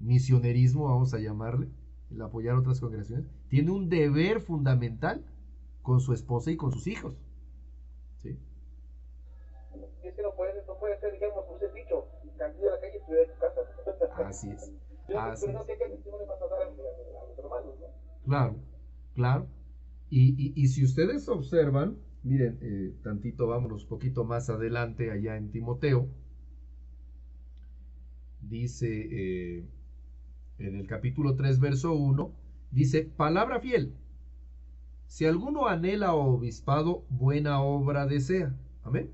misionerismo, vamos a llamarle, el apoyar otras congregaciones, tiene un deber fundamental con su esposa y con sus hijos. ¿Sí? Es que no puede ser, digamos, como se ha dicho, camino de la calle, estudiar en tu casa. Así es. Pero no sé qué le vas a dar a los hermanos, ¿no? Claro, claro. Y si ustedes observan, miren, tantito vámonos un poquito más adelante allá en Timoteo, dice en el capítulo 3, verso 1, dice, palabra fiel, si alguno anhela obispado, buena obra desea. Amén.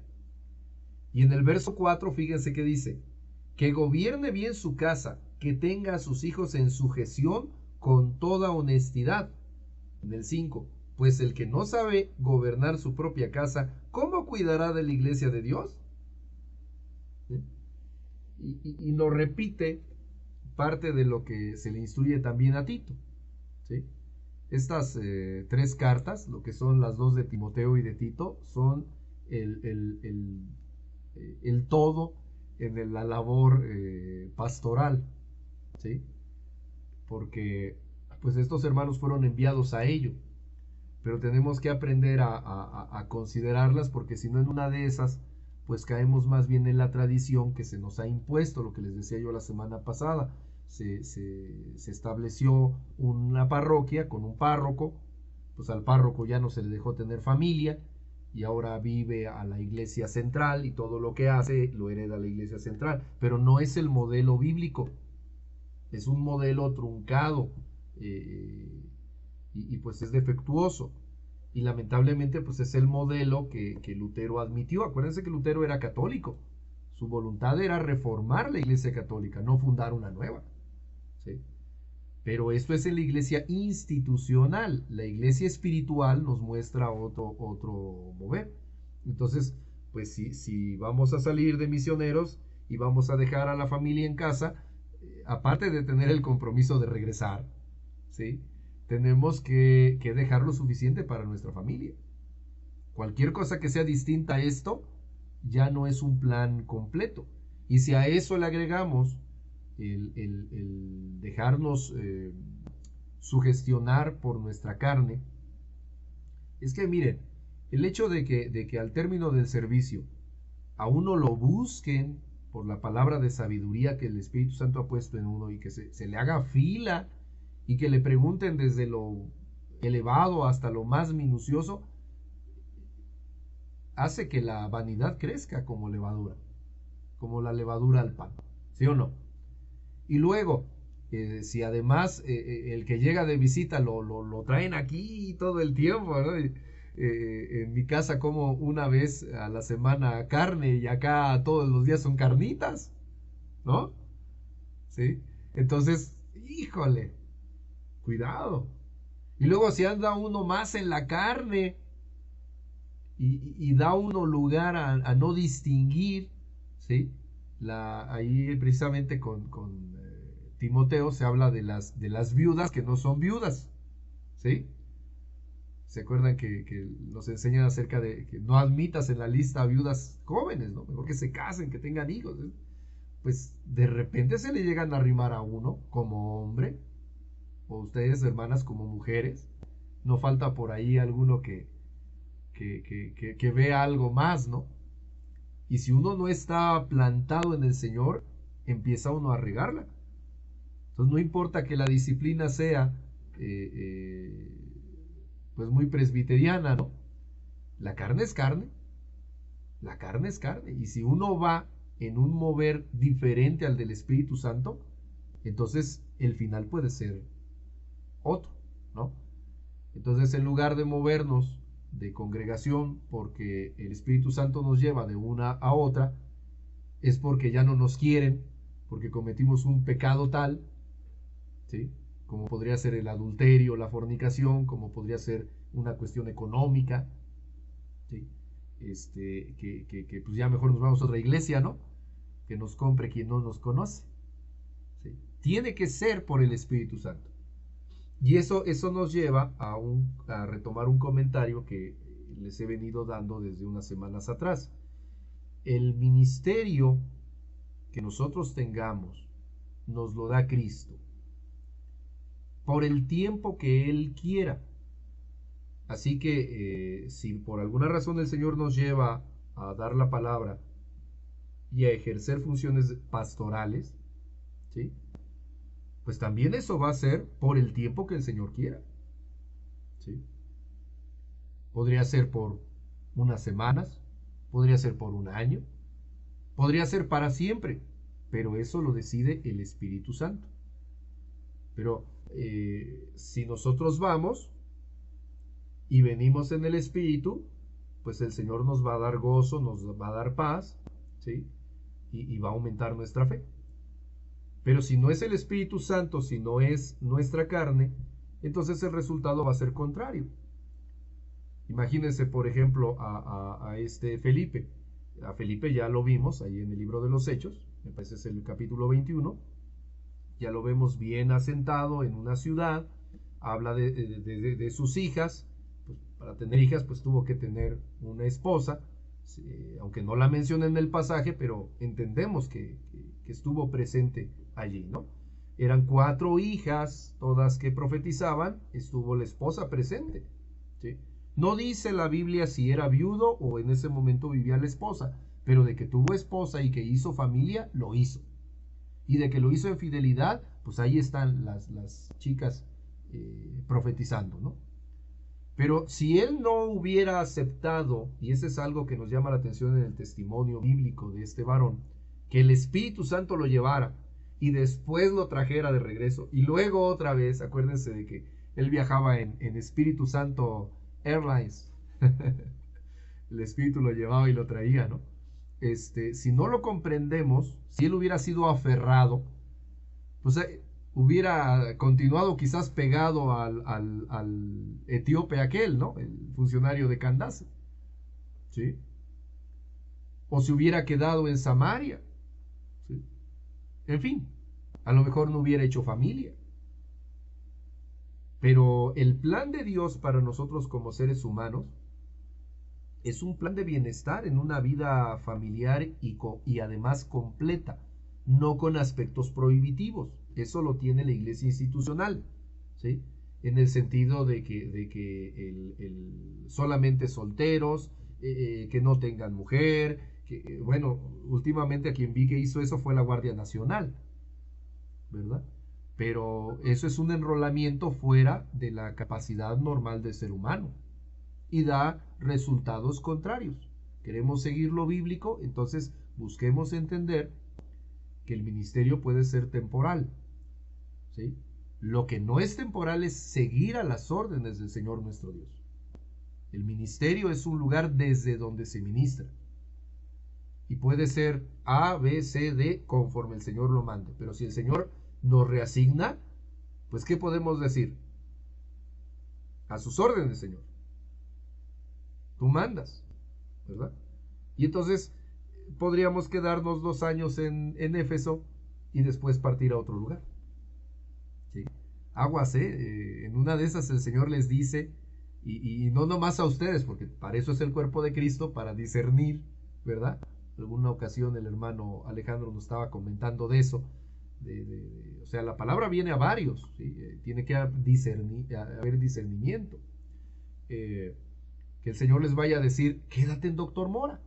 Y en el verso 4, fíjense que dice, que gobierne bien su casa, que tenga a sus hijos en sujeción con toda honestidad. En el 5, pues el que no sabe gobernar su propia casa, ¿cómo cuidará de la iglesia de Dios? ¿Sí? Y lo repite parte de lo que se le instruye también a Tito. ¿Sí? Estas 3 cartas, lo que son las 2 de Timoteo y de Tito, son el todo en la labor pastoral. ¿Sí? Porque pues estos hermanos fueron enviados a ello, pero tenemos que aprender a considerarlas, porque si no, en una de esas pues caemos más bien en la tradición que se nos ha impuesto, lo que les decía yo la semana pasada. Se estableció una parroquia con un párroco, pues al párroco ya no se le dejó tener familia y ahora vive a la iglesia central y todo lo que hace lo hereda la iglesia central, pero no es el modelo bíblico, es un modelo truncado y pues es defectuoso, y lamentablemente pues es el modelo que Lutero admitió. Acuérdense que Lutero era católico, su voluntad era reformar la iglesia católica, no fundar una nueva. ¿Sí? Pero esto es en la iglesia institucional. La iglesia espiritual nos muestra otro mover. Entonces, pues si vamos a salir de misioneros y vamos a dejar a la familia en casa, aparte de tener el compromiso de regresar, ¿sí?, tenemos que dejar lo suficiente para nuestra familia. Cualquier cosa que sea distinta a esto ya no es un plan completo. Y si a eso le agregamos el dejarnos sugestionar por nuestra carne, es que miren, el hecho de que al término del servicio a uno lo busquen por la palabra de sabiduría que el Espíritu Santo ha puesto en uno, y que se le haga fila y que le pregunten desde lo elevado hasta lo más minucioso, hace que la vanidad crezca como levadura, como la levadura al pan, ¿sí o no? Y luego, si además el que llega de visita lo traen aquí todo el tiempo, ¿no? En mi casa como una vez a la semana carne, y acá todos los días son carnitas, ¿no? ¿Sí? Entonces, híjole, cuidado. Y luego si anda uno más en la carne y da uno lugar a no distinguir, ¿sí? Ahí precisamente con Timoteo se habla de las viudas que no son viudas, ¿sí? ¿Se acuerdan que nos enseñan acerca de que no admitas en la lista a viudas jóvenes, ¿no? Mejor que se casen, que tengan hijos, ¿eh? Pues de repente se le llegan a arrimar a uno como hombre, o ustedes, hermanas, como mujeres. No falta por ahí alguno que vea algo más, ¿no? Y si uno no está plantado en el Señor, empieza uno a regarla. Entonces no importa que la disciplina sea pues muy presbiteriana, ¿no? La carne es carne. La carne es carne. Y si uno va en un mover diferente al del Espíritu Santo, entonces el final puede ser otro, ¿no? Entonces, en lugar de movernos de congregación porque el Espíritu Santo nos lleva de una a otra, es porque ya no nos quieren, porque cometimos un pecado tal, ¿sí?, como podría ser el adulterio, la fornicación, como podría ser una cuestión económica, ¿sí?, que pues ya mejor nos vamos a otra iglesia, ¿no?, que nos compre quien no nos conoce, ¿sí? Tiene que ser por el Espíritu Santo. Y eso nos lleva a retomar un comentario que les he venido dando desde unas semanas atrás. El ministerio que nosotros tengamos nos lo da Cristo, por el tiempo que Él quiera. Así que si por alguna razón el Señor nos lleva a dar la palabra y a ejercer funciones pastorales, ¿sí?, pues también eso va a ser por el tiempo que el Señor quiera, ¿sí? Podría ser por unas semanas, podría ser por un año, podría ser para siempre, pero eso lo decide el Espíritu Santo. Pero si nosotros vamos y venimos en el Espíritu, pues el Señor nos va a dar gozo, nos va a dar paz, ¿sí?, y va a aumentar nuestra fe. Pero si no es el Espíritu Santo, si no es nuestra carne, entonces el resultado va a ser contrario. Imagínense, por ejemplo, a este Felipe. A Felipe ya lo vimos ahí en el libro de los Hechos, me parece es el capítulo 21. Ya lo vemos bien asentado en una ciudad, habla de sus hijas. Pues para tener hijas, pues tuvo que tener una esposa, aunque no la menciona en el pasaje, pero entendemos que estuvo presente allí, ¿no? Eran 4 hijas, todas que profetizaban, estuvo la esposa presente, ¿sí? No dice la Biblia si era viudo o en ese momento vivía la esposa, pero de que tuvo esposa y que hizo familia, lo hizo. Y de que lo hizo en fidelidad, pues ahí están las chicas profetizando, ¿no? Pero si él no hubiera aceptado, y ese es algo que nos llama la atención en el testimonio bíblico de este varón, que el Espíritu Santo lo llevara y después lo trajera de regreso, y luego otra vez, acuérdense de que él viajaba en Espíritu Santo Airlines, el Espíritu lo llevaba y lo traía, ¿no? Si no lo comprendemos, si él hubiera sido aferrado, pues hubiera continuado quizás pegado al etíope aquel, ¿no? El funcionario de Candace, ¿sí? O se hubiera quedado en Samaria, ¿sí? En fin, a lo mejor no hubiera hecho familia. Pero el plan de Dios para nosotros como seres humanos es un plan de bienestar en una vida familiar y además completa, no con aspectos prohibitivos. Eso lo tiene la iglesia institucional, ¿sí? En el sentido de que solamente solteros, que no tengan mujer, que, bueno, últimamente a quien vi que hizo eso fue la Guardia Nacional, ¿verdad? Pero eso es un enrolamiento fuera de la capacidad normal del ser humano y da resultados contrarios. Queremos seguir lo bíblico, entonces busquemos entender que el ministerio puede ser temporal, ¿sí? Lo que no es temporal es seguir a las órdenes del Señor nuestro Dios. El ministerio es un lugar desde donde se ministra y puede ser A, B, C, D conforme el Señor lo mande. Pero si el Señor nos reasigna, pues ¿qué podemos decir? A sus órdenes, Señor. Tú mandas, ¿verdad? Y entonces podríamos quedarnos 2 años en Éfeso y después partir a otro lugar, ¿sí? Aguas, en una de esas el Señor les dice, y no nomás a ustedes, porque para eso es el cuerpo de Cristo, para discernir, ¿verdad? En alguna ocasión el hermano Alejandro nos estaba comentando de eso, o sea, la palabra viene a varios, ¿sí? Tiene que haber discernimiento. Que el Señor les vaya a decir, quédate en Doctor Mora,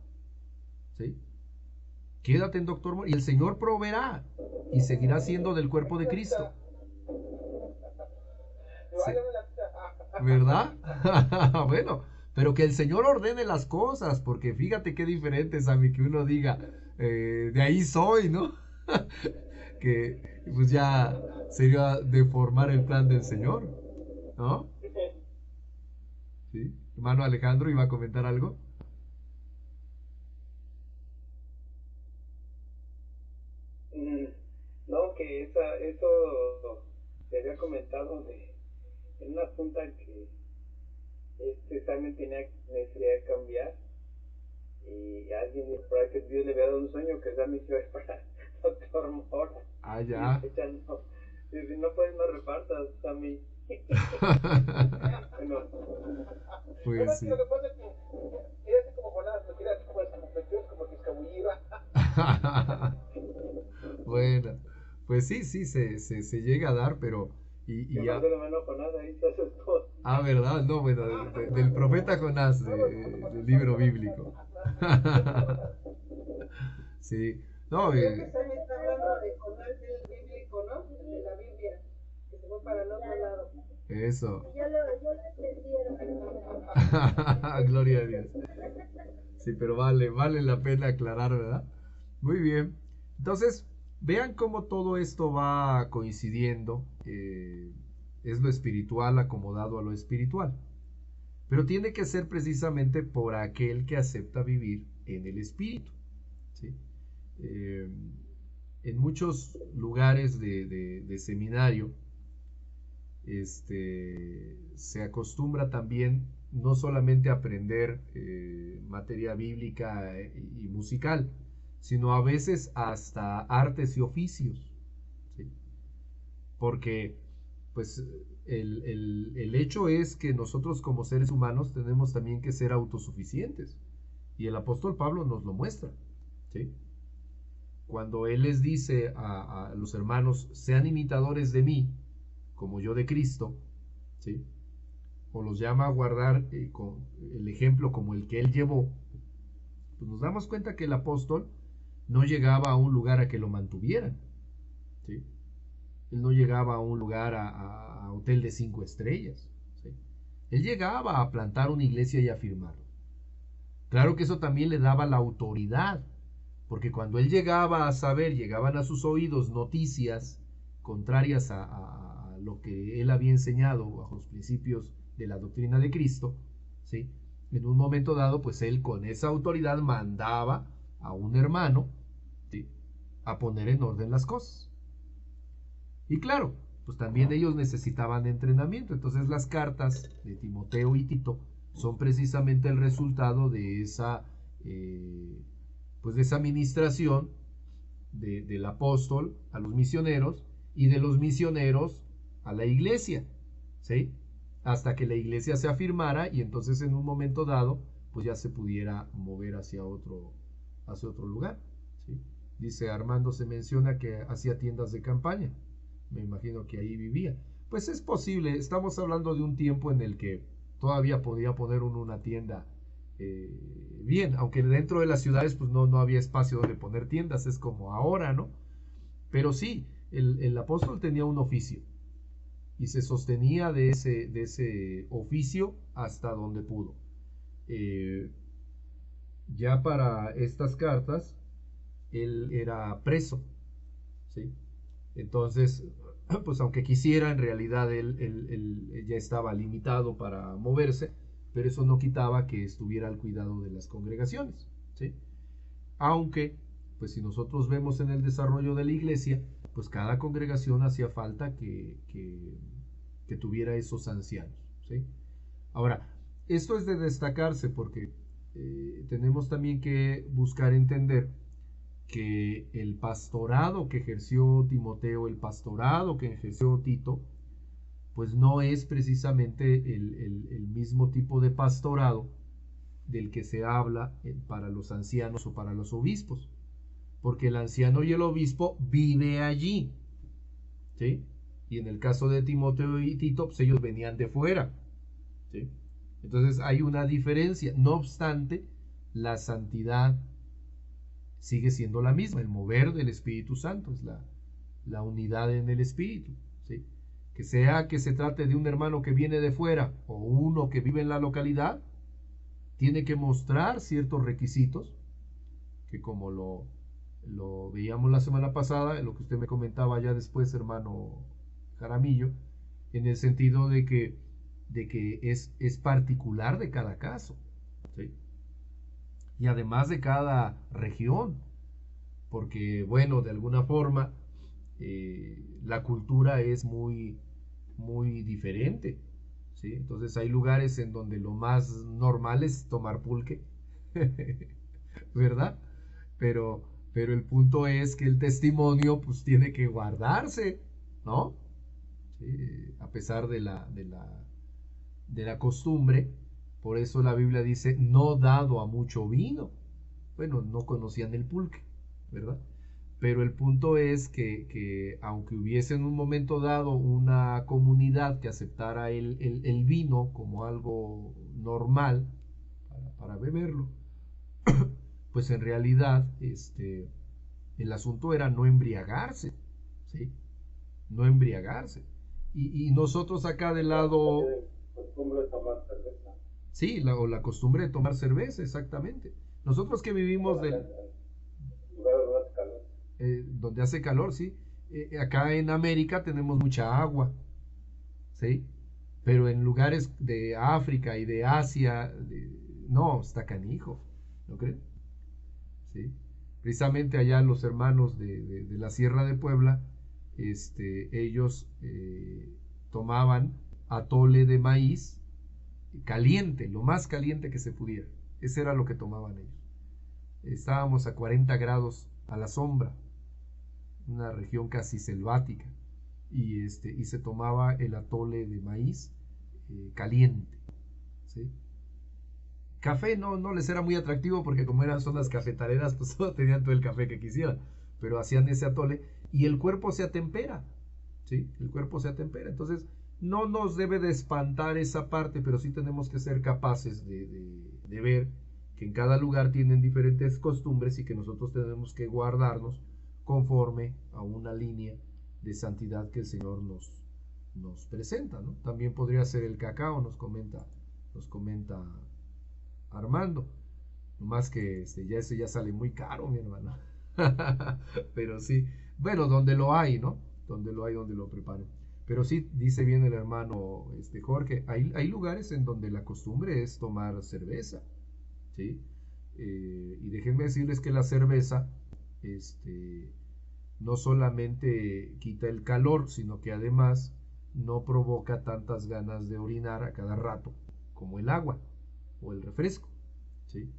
¿sí? Quédate en Doctor Mora, y el Señor proveerá y seguirá siendo del cuerpo de Cristo, ¿sí? ¿Verdad? Bueno, pero que el Señor ordene las cosas, porque fíjate qué diferente es a mí que uno diga, de ahí soy, ¿no? Que pues ya sería deformar el plan del Señor, ¿no? ¿Sí? Hermano Alejandro, ¿iba a comentar algo? No, que eso te había comentado en una junta que este examen tenía necesidad de cambiar y alguien dijo para que Dios le había dado un sueño que el examen iba para Doctor Mora. Ah, ya. Y no puedes más repartas a mí. Bueno, Pues sí. Lo que pasa es que era así como Jonás, lo quería así como que escabullir. Bueno, pues Pues sí, sí, se llega a dar, pero... Te mando el hermano Jonás, ahí está su esposa. Ah, ¿verdad? No, bueno, del profeta Jonás, del libro bíblico. Sí, no, Creo que también está hablando de Jonás del bíblico, ¿no? De la Biblia, que se fue para el otro lado. eso. Yo lo entendí, hermano. Gloria a Dios. Sí, pero vale la pena aclarar, ¿verdad? Muy bien. Entonces, vean cómo todo esto va coincidiendo. Es lo espiritual acomodado a lo espiritual. Pero tiene que ser precisamente por aquel que acepta vivir en el espíritu. ¿Sí? En muchos lugares de seminario, se acostumbra también no solamente a aprender materia bíblica y musical, sino a veces hasta artes y oficios, ¿sí? Porque pues el hecho es que nosotros como seres humanos tenemos también que ser autosuficientes, y el apóstol Pablo nos lo muestra, ¿sí? Cuando él les dice a los hermanos, sean imitadores de mí como yo de Cristo, ¿sí? O los llama a guardar con el ejemplo como el que él llevó, pues nos damos cuenta que el apóstol no llegaba a un lugar a que lo mantuvieran, ¿sí? Él no llegaba a un lugar a hotel de 5 estrellas, ¿sí? Él llegaba a plantar una iglesia y a firmarlo. Claro que eso también le daba la autoridad, porque cuando él llegaba a saber, llegaban a sus oídos noticias contrarias a lo que él había enseñado bajo los principios de la doctrina de Cristo, ¿sí? En un momento dado, pues él con esa autoridad mandaba a un hermano, ¿sí?, a poner en orden las cosas. Y claro, pues también ellos necesitaban entrenamiento. Entonces las cartas de Timoteo y Tito son precisamente el resultado de esa, pues de esa administración del apóstol a los misioneros y de los misioneros a la iglesia, ¿sí? Hasta que la iglesia se afirmara y entonces en un momento dado pues ya se pudiera mover hacia otro lugar, ¿sí? Dice Armando, se menciona que hacía tiendas de campaña, me imagino que ahí vivía. Pues es posible, estamos hablando de un tiempo en el que todavía podía poner uno una tienda bien, aunque dentro de las ciudades pues no había espacio donde poner tiendas, es como ahora, ¿no? Pero sí, el apóstol tenía un oficio y se sostenía de ese oficio hasta donde pudo. Ya para estas cartas, él era preso, ¿sí? Entonces, pues aunque quisiera, en realidad él ya estaba limitado para moverse, pero eso no quitaba que estuviera al cuidado de las congregaciones, ¿sí? Aunque, pues si nosotros vemos en el desarrollo de la iglesia, pues cada congregación hacía falta que tuviera esos ancianos, ¿sí? Ahora, esto es de destacarse porque tenemos también que buscar entender que el pastorado que ejerció Timoteo, el pastorado que ejerció Tito, pues no es precisamente el mismo tipo de pastorado del que se habla para los ancianos o para los obispos, porque el anciano y el obispo vive allí, ¿sí? Y en el caso de Timoteo y Tito, pues ellos venían de fuera, ¿sí? Entonces hay una diferencia. No obstante, la santidad sigue siendo la misma, el mover del Espíritu Santo, es la unidad en el Espíritu, ¿sí? Que sea que se trate de un hermano que viene de fuera o uno que vive en la localidad, tiene que mostrar ciertos requisitos, que como lo veíamos la semana pasada, en lo que usted me comentaba ya después, hermano Jaramillo, en el sentido de que es particular de cada caso, ¿sí? Y además de cada región, porque bueno, de alguna forma la cultura es muy diferente, ¿sí? Entonces hay lugares en donde lo más normal es tomar pulque, ¿verdad? Pero el punto es que el testimonio pues tiene que guardarse, ¿no? Sí, a pesar de la costumbre. Por eso la Biblia dice, no dado a mucho vino. Bueno, no conocían el pulque, ¿verdad? Pero el punto es que aunque hubiese en un momento dado una comunidad que aceptara el vino como algo normal para beberlo, pues en realidad el asunto era no embriagarse, ¿sí? No embriagarse. Y nosotros acá del lado... Costumbre de tomar cerveza. Sí, o la costumbre de tomar cerveza, exactamente. Nosotros que vivimos del... donde hace calor, sí. Acá en América tenemos mucha agua, ¿sí? Pero en lugares de África y de Asia, no, está canijo, ¿no creen? ¿Sí? Precisamente allá los hermanos de la Sierra de Puebla, ellos tomaban atole de maíz caliente, lo más caliente que se pudiera. Ese era lo que tomaban ellos. Estábamos a 40 grados a la sombra, una región casi selvática, y se tomaba el atole de maíz caliente, ¿sí? Café no les era muy atractivo porque como eran zonas cafetaleras, pues no tenían todo el café que quisieran, pero hacían ese atole y el cuerpo se atempera, ¿sí? El cuerpo se atempera. Entonces no nos debe de espantar esa parte, pero sí tenemos que ser capaces de ver que en cada lugar tienen diferentes costumbres y que nosotros tenemos que guardarnos conforme a una línea de santidad que el Señor nos presenta, ¿no? También podría ser el cacao, nos comenta Armando, más que ese ya sale muy caro, mi hermano. Pero sí, bueno, donde lo hay, ¿no? Donde lo hay, donde lo preparen. Pero sí, dice bien el hermano Jorge, hay lugares en donde la costumbre es tomar cerveza, ¿sí? Y déjenme decirles que la cerveza, no solamente quita el calor, sino que además no provoca tantas ganas de orinar a cada rato como el agua o el refresco, ¿sí?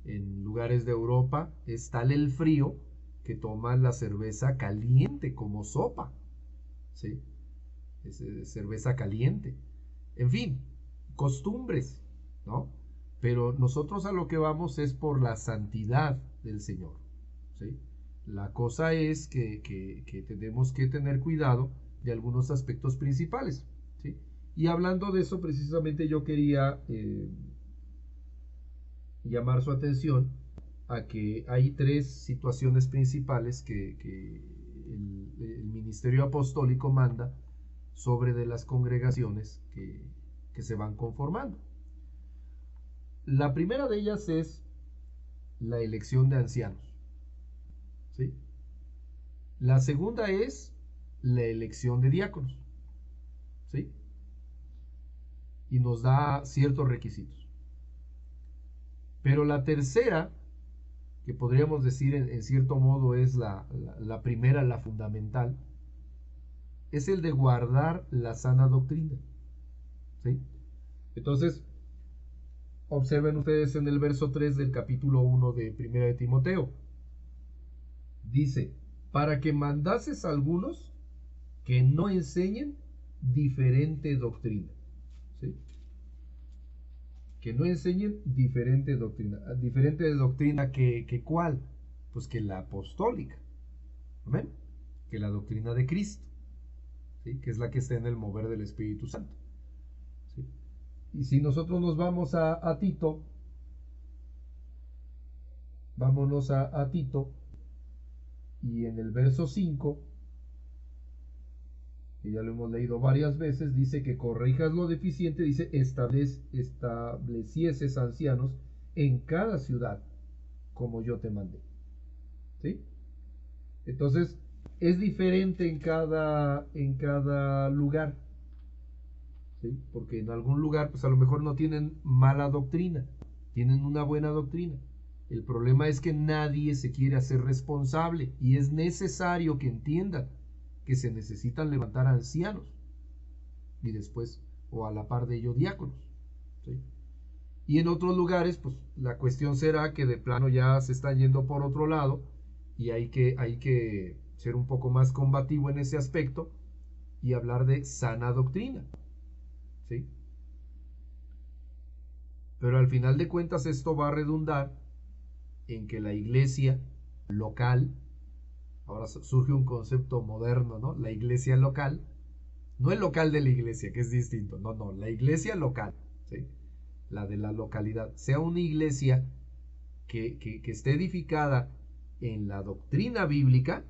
En lugares de Europa es tal el frío que toman la cerveza caliente como sopa, ¿sí? Es cerveza caliente. En fin, costumbres, ¿no? Pero nosotros a lo que vamos es por la santidad del Señor, ¿sí? La cosa es que tenemos que tener cuidado de algunos aspectos principales, ¿sí? Y hablando de eso, precisamente yo quería llamar su atención a que hay tres situaciones principales que el ministerio apostólico manda sobre de las congregaciones que se van conformando. La primera de ellas es la elección de ancianos, ¿sí? La segunda es la elección de diáconos, ¿sí? Y nos da ciertos requisitos. Pero la tercera, que podríamos decir en cierto modo es la primera, la fundamental, es el de guardar la sana doctrina, ¿sí? Entonces, observen ustedes en el verso 3 del capítulo 1 de Primera de Timoteo. Dice, para que mandases a algunos que no enseñen diferente doctrina, ¿sí? Que no enseñen diferente doctrina que ¿cuál? Pues que la apostólica, ¿amén? Que la doctrina de Cristo, ¿sí? Que es la que está en el mover del Espíritu Santo, ¿sí? Y si nosotros nos vamos a Tito, vámonos a Tito, y en el verso 5, que ya lo hemos leído varias veces, dice que corrijas lo deficiente, dice establecieses ancianos en cada ciudad como yo te mandé, ¿sí? Entonces es diferente en cada lugar, ¿sí? Porque en algún lugar pues a lo mejor no tienen mala doctrina, tienen una buena doctrina. El problema es que nadie se quiere hacer responsable y es necesario que entiendan que se necesitan levantar ancianos y después, o a la par de ellos, diáconos, ¿sí? Y en otros lugares, pues la cuestión será que de plano ya se está yendo por otro lado y hay que ser un poco más combativo en ese aspecto y hablar de sana doctrina, ¿sí? Pero al final de cuentas esto va a redundar en que la iglesia local, Ahora surge un concepto moderno, ¿no? La iglesia local, no el local de la iglesia, que es distinto, no, la iglesia local, ¿sí? La de la localidad, sea una iglesia que esté edificada en la doctrina bíblica,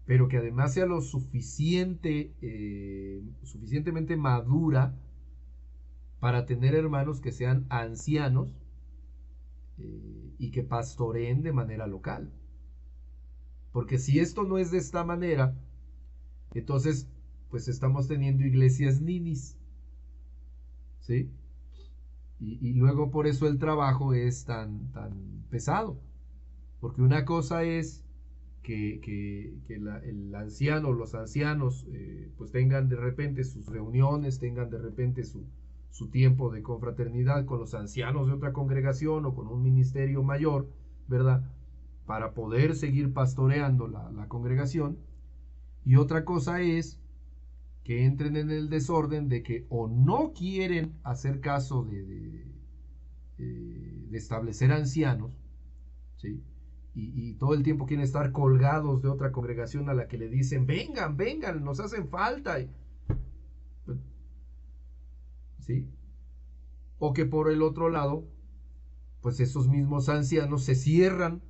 pero que además sea lo suficientemente madura para tener hermanos que sean ancianos y que pastoreen de manera local. Porque si esto no es de esta manera, entonces pues estamos teniendo iglesias ninis, ¿sí? Y luego por eso el trabajo es tan pesado. Porque una cosa es que el anciano, los ancianos, pues tengan de repente sus reuniones, tengan de repente su tiempo de confraternidad con los ancianos de otra congregación o con un ministerio mayor, ¿verdad? Para poder seguir pastoreando la congregación. Y otra cosa es que entren en el desorden de que o no quieren hacer caso de establecer ancianos, ¿sí? Y todo el tiempo quieren estar colgados de otra congregación a la que le dicen, vengan, nos hacen falta, ¿sí? O que por el otro lado, pues esos mismos ancianos se cierran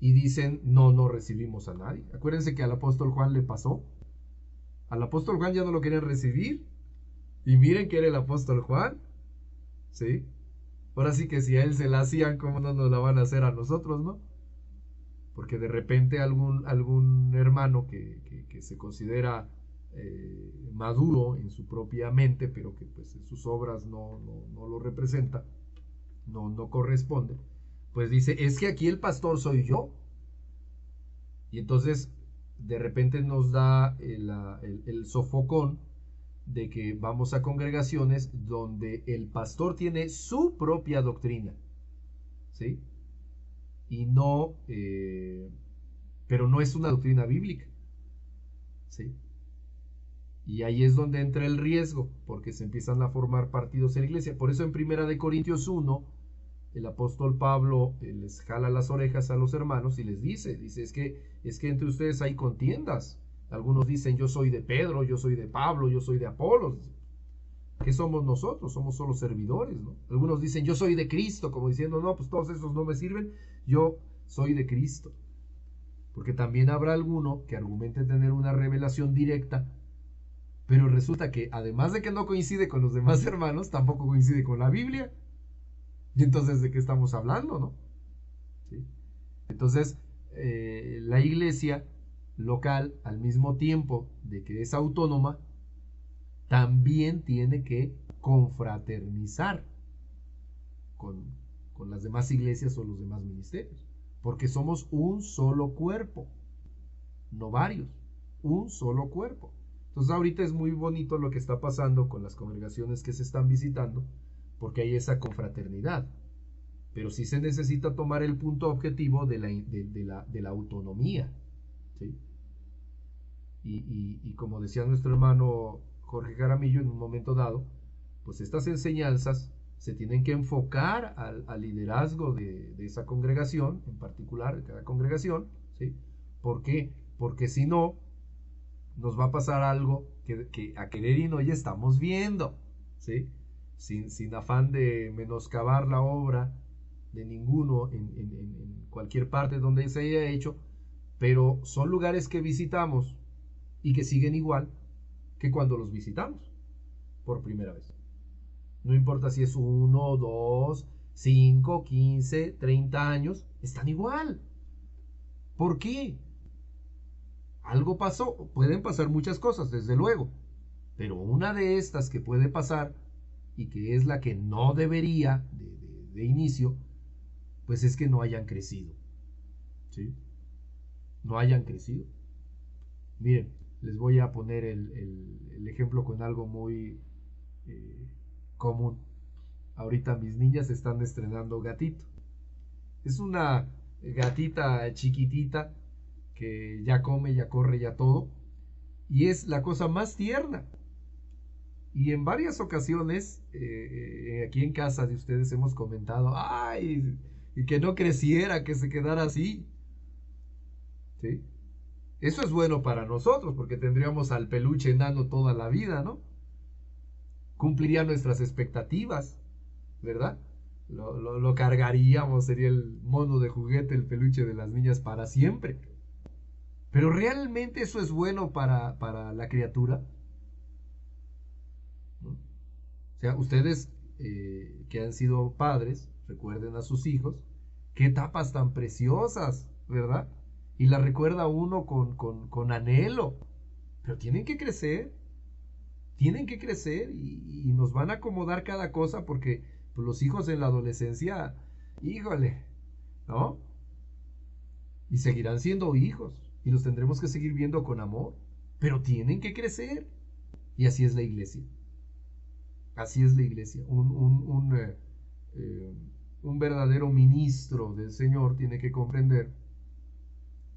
y dicen, no recibimos a nadie. Acuérdense que al apóstol Juan le pasó. Al apóstol Juan ya no lo querían recibir. Y miren que era el apóstol Juan, ¿sí? Ahora sí que si a él se la hacían, ¿cómo no nos la van a hacer a nosotros, no? Porque de repente algún hermano que se considera maduro en su propia mente, pero que pues en sus obras no lo representa, no corresponde, pues dice, es que aquí el pastor soy yo. Y entonces de repente nos da el sofocón de que vamos a congregaciones donde el pastor tiene su propia doctrina, ¿sí? Y no, pero no es una doctrina bíblica, ¿sí? Y ahí es donde entra el riesgo, porque se empiezan a formar partidos en la iglesia. Por eso en 1 Corintios 1, el apóstol Pablo les jala las orejas a los hermanos y les dice, es que entre ustedes hay contiendas. Algunos dicen, yo soy de Pedro, yo soy de Pablo, yo soy de Apolos. ¿Qué somos nosotros? Somos solo servidores, ¿no? Algunos dicen, yo soy de Cristo, como diciendo, no, pues todos esos no me sirven, yo soy de Cristo. Porque también habrá alguno que argumente tener una revelación directa, pero resulta que además de que no coincide con los demás hermanos, tampoco coincide con la Biblia. Y entonces, ¿de qué estamos hablando, no? ¿Sí? Entonces, la iglesia local, al mismo tiempo de que es autónoma, también tiene que confraternizar con las demás iglesias o los demás ministerios, porque somos un solo cuerpo, no varios, un solo cuerpo. Entonces ahorita es muy bonito lo que está pasando con las congregaciones que se están visitando, porque hay esa confraternidad, pero sí se necesita tomar el punto objetivo de la autonomía, ¿sí? Y como decía nuestro hermano Jorge Jaramillo en un momento dado, pues estas enseñanzas se tienen que enfocar al liderazgo de esa congregación, en particular de cada congregación, ¿sí? ¿Por qué? Porque si no, nos va a pasar algo que a querer y no ya estamos viendo, ¿sí? Sin afán de menoscabar la obra de ninguno en cualquier parte donde se haya hecho, pero son lugares que visitamos y que siguen igual que cuando los visitamos por primera vez. No importa si es 1, 2, 5, 15, 30 años, están igual. ¿Por qué? Algo pasó, pueden pasar muchas cosas, desde luego, pero una de estas que puede pasar y que es la que no debería de inicio, pues es que no hayan crecido, ¿sí? No hayan crecido. Miren, les voy a poner el ejemplo con algo muy común. Ahorita mis niñas están estrenando gatito. Es una gatita chiquitita que ya come, ya corre, ya todo. Y es la cosa más tierna. Y en varias ocasiones, aquí en casa de ustedes hemos comentado, ay, y que no creciera, que se quedara así. ¿sí? Eso es bueno para nosotros, porque tendríamos al peluche enano toda la vida, ¿no? Cumpliría nuestras expectativas, ¿verdad? Lo cargaríamos, sería el mono de juguete, el peluche de las niñas para siempre. Pero ¿realmente eso es bueno para la criatura? ¿No? O sea, ustedes que han sido padres, recuerden a sus hijos, qué etapas tan preciosas, ¿verdad? Y la recuerda uno con anhelo. Pero tienen que crecer y nos van a acomodar cada cosa porque pues, los hijos en la adolescencia, híjole, ¿no? Y seguirán siendo hijos y los tendremos que seguir viendo con amor, pero tienen que crecer. Y así es la iglesia. Así es la iglesia. Un verdadero ministro del Señor tiene que comprender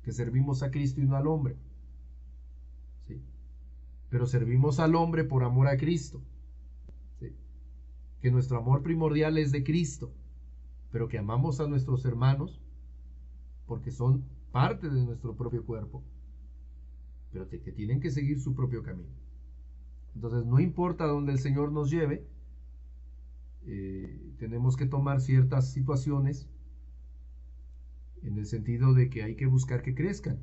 que servimos a Cristo y no al hombre. ¿Sí? Pero servimos al hombre por amor a Cristo. ¿Sí? Que nuestro amor primordial es de Cristo, pero que amamos a nuestros hermanos porque son parte de nuestro propio cuerpo, pero que tienen que seguir su propio camino. Entonces, no importa dónde el Señor nos lleve, tenemos que tomar ciertas situaciones en el sentido de que hay que buscar que crezcan,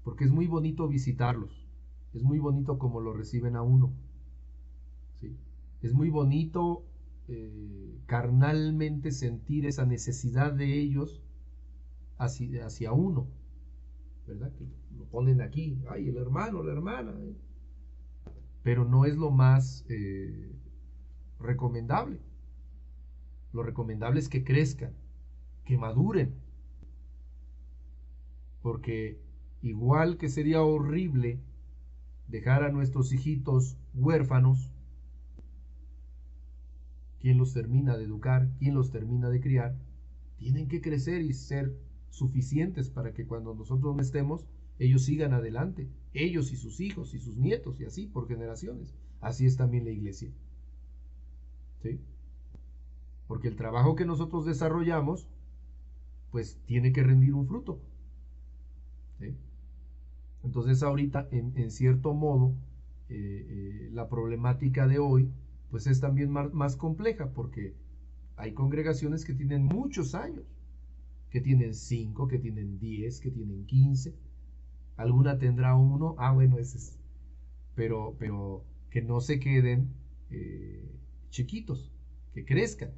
porque es muy bonito visitarlos, es muy bonito como lo reciben a uno, ¿sí? Es muy bonito carnalmente sentir esa necesidad de ellos hacia uno, ¿verdad? Que lo ponen aquí, ay, el hermano, la hermana, pero no es lo más recomendable. Lo recomendable es que crezcan, que maduren, porque igual que sería horrible dejar a nuestros hijitos huérfanos, ¿quién los termina de educar? ¿Quién los termina de criar? Tienen que crecer y ser suficientes para que cuando nosotros no estemos, ellos sigan adelante, ellos y sus hijos y sus nietos y así por generaciones. Así es también la iglesia, ¿sí? Porque el trabajo que nosotros desarrollamos, pues tiene que rendir un fruto, ¿sí? Entonces ahorita, en cierto modo, la problemática de hoy, pues es también más compleja, porque hay congregaciones que tienen muchos años, que tienen 5, que tienen 10, que tienen 15, alguna tendrá uno, bueno, ese es, pero que no se queden chiquitos, que crezcan,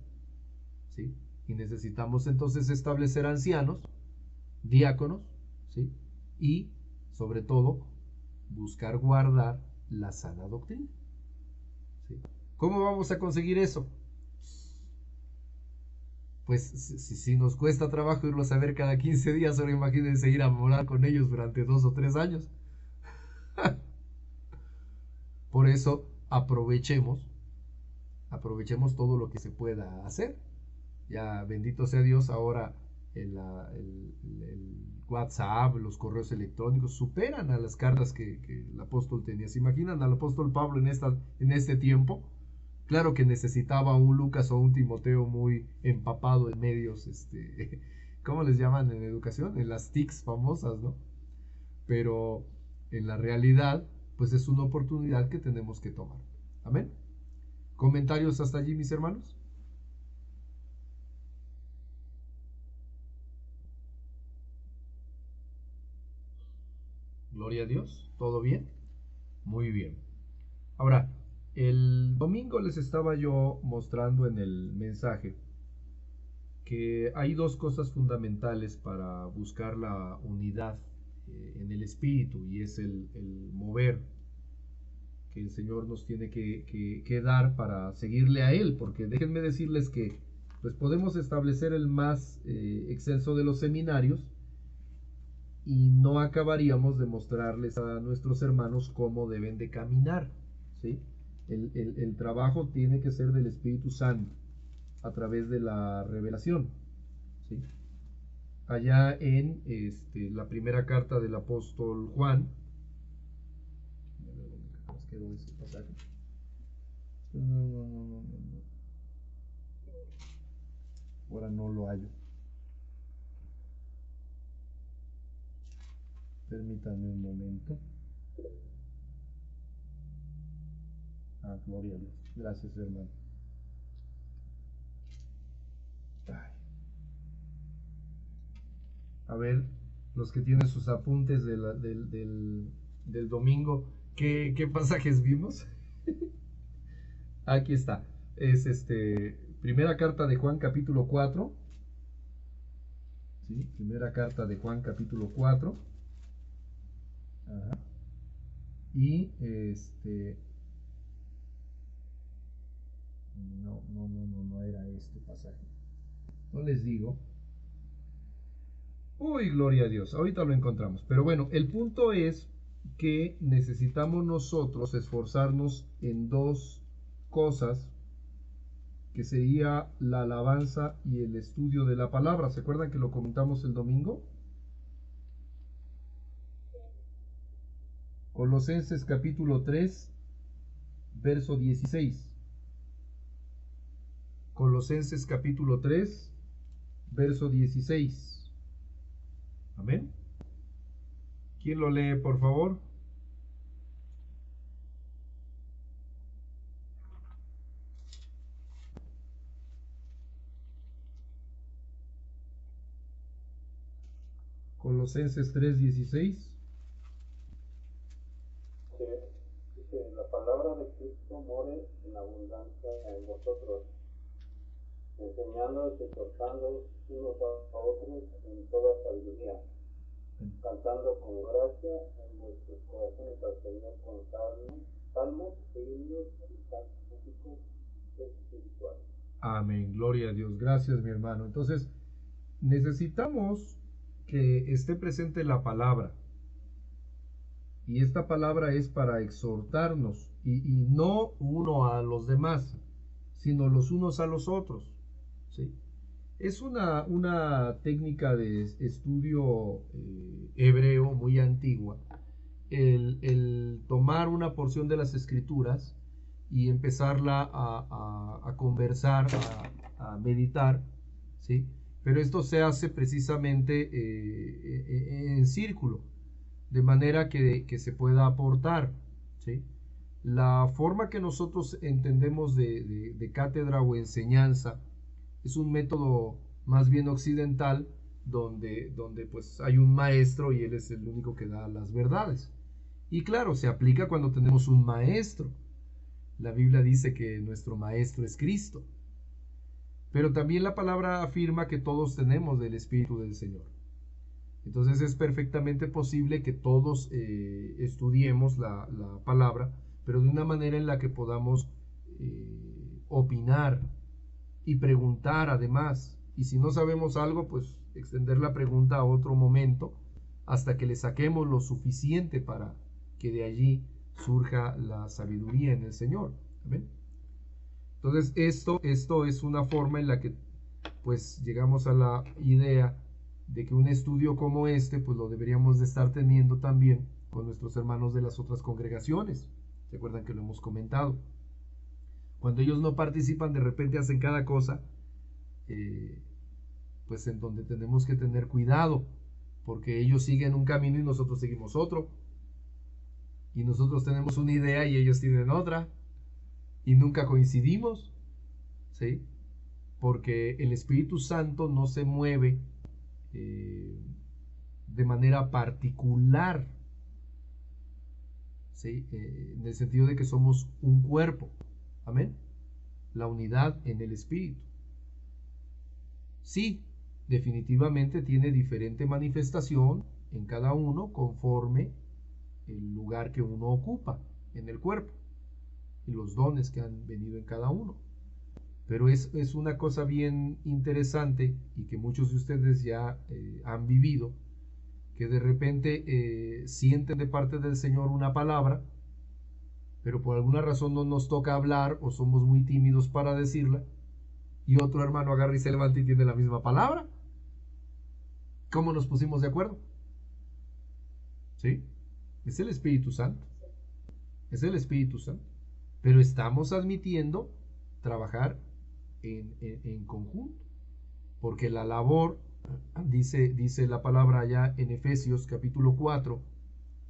¿sí? Y necesitamos entonces establecer ancianos, diáconos, ¿sí? Y sobre todo buscar guardar la sana doctrina, ¿sí? ¿Cómo vamos a conseguir eso? Pues si nos cuesta trabajo irlos a ver cada 15 días, ahora imagínense ir a morar con ellos durante 2 o 3 años. Por eso aprovechemos todo lo que se pueda hacer. Ya bendito sea Dios, ahora el WhatsApp, los correos electrónicos superan a las cartas que el apóstol tenía. ¿Se imaginan al apóstol Pablo en este tiempo? Claro que necesitaba un Lucas o un Timoteo muy empapado en medios, ¿cómo les llaman en educación? En las TICs famosas, ¿no? Pero en la realidad, pues es una oportunidad que tenemos que tomar. Amén. ¿Comentarios hasta allí, mis hermanos? Gloria a Dios. ¿Todo bien? Muy bien. Ahora, el domingo les estaba yo mostrando en el mensaje que hay dos cosas fundamentales para buscar la unidad en el espíritu, y es el mover que el Señor nos tiene que dar para seguirle a Él, porque déjenme decirles que pues podemos establecer el más excelso de los seminarios y no acabaríamos de mostrarles a nuestros hermanos cómo deben de caminar, ¿sí? El trabajo tiene que ser del Espíritu Santo a través de la revelación, ¿sí? Allá en la primera carta del apóstol Juan, nos quedó ese pasaje. No. Ahora no lo hallo. Permítanme un momento. Gloria a Dios. Gracias, hermano. Ay. A ver, los que tienen sus apuntes del domingo, ¿qué pasajes vimos? Aquí está. Es primera carta de Juan, capítulo 4. ¿Sí? Primera carta de Juan, capítulo 4. Ajá. Y no era este pasaje. No les digo. Uy, gloria a Dios. Ahorita lo encontramos. Pero bueno, el punto es que necesitamos nosotros esforzarnos en dos cosas, que sería la alabanza y el estudio de la palabra. ¿Se acuerdan que lo comentamos el domingo? Colosenses capítulo 3, verso 16. Colosenses capítulo 3, verso 16. Amén. ¿Quién lo lee, por favor? Colosenses 3, 16. Dice, la palabra de Cristo more en abundancia en vosotros, enseñándoos y exhortándoos unos a otros en toda sabiduría, cantando con gracia en vuestros corazones al Señor con salmos e himnos y cánticos espirituales. Amén, gloria a Dios. Gracias, mi hermano. Entonces, necesitamos que esté presente la palabra. Y esta palabra es para exhortarnos, y no uno a los demás, sino los unos a los otros. ¿Sí? Es una técnica de estudio hebreo muy antigua, el tomar una porción de las escrituras y empezarla a conversar, a meditar, ¿sí? Pero esto se hace precisamente en círculo, de manera que se pueda aportar, ¿sí? La forma que nosotros entendemos de cátedra o enseñanza es un método más bien occidental, donde pues hay un maestro y él es el único que da las verdades. Y claro, se aplica cuando tenemos un maestro. La Biblia dice que nuestro maestro es Cristo. Pero también la palabra afirma que todos tenemos del Espíritu del Señor. Entonces es perfectamente posible que todos estudiemos la palabra, pero de una manera en la que podamos opinar y preguntar además. Y si no sabemos algo, pues extender la pregunta a otro momento hasta que le saquemos lo suficiente para que de allí surja la sabiduría en el Señor. ¿Amén? Entonces esto es una forma en la que pues llegamos a la idea de que un estudio como este pues lo deberíamos de estar teniendo también con nuestros hermanos de las otras congregaciones. ¿Se acuerdan que lo hemos comentado? Cuando ellos no participan, de repente hacen cada cosa, pues en donde tenemos que tener cuidado, porque ellos siguen un camino y nosotros seguimos otro, y nosotros tenemos una idea y ellos tienen otra, y nunca coincidimos, ¿sí? Porque el Espíritu Santo no se mueve de manera particular, ¿sí? En el sentido de que somos un cuerpo. Amén. La unidad en el Espíritu. Sí, definitivamente tiene diferente manifestación en cada uno conforme el lugar que uno ocupa en el cuerpo y los dones que han venido en cada uno. Pero es una cosa bien interesante y que muchos de ustedes ya han vivido, que de repente sienten de parte del Señor una palabra, pero por alguna razón no nos toca hablar o somos muy tímidos para decirla, y otro hermano agarra y se levanta y tiene la misma palabra. ¿Cómo nos pusimos de acuerdo? ¿Sí? Es el Espíritu Santo. Es el Espíritu Santo. Pero estamos admitiendo trabajar en conjunto, porque la labor, dice la palabra allá en Efesios capítulo 4,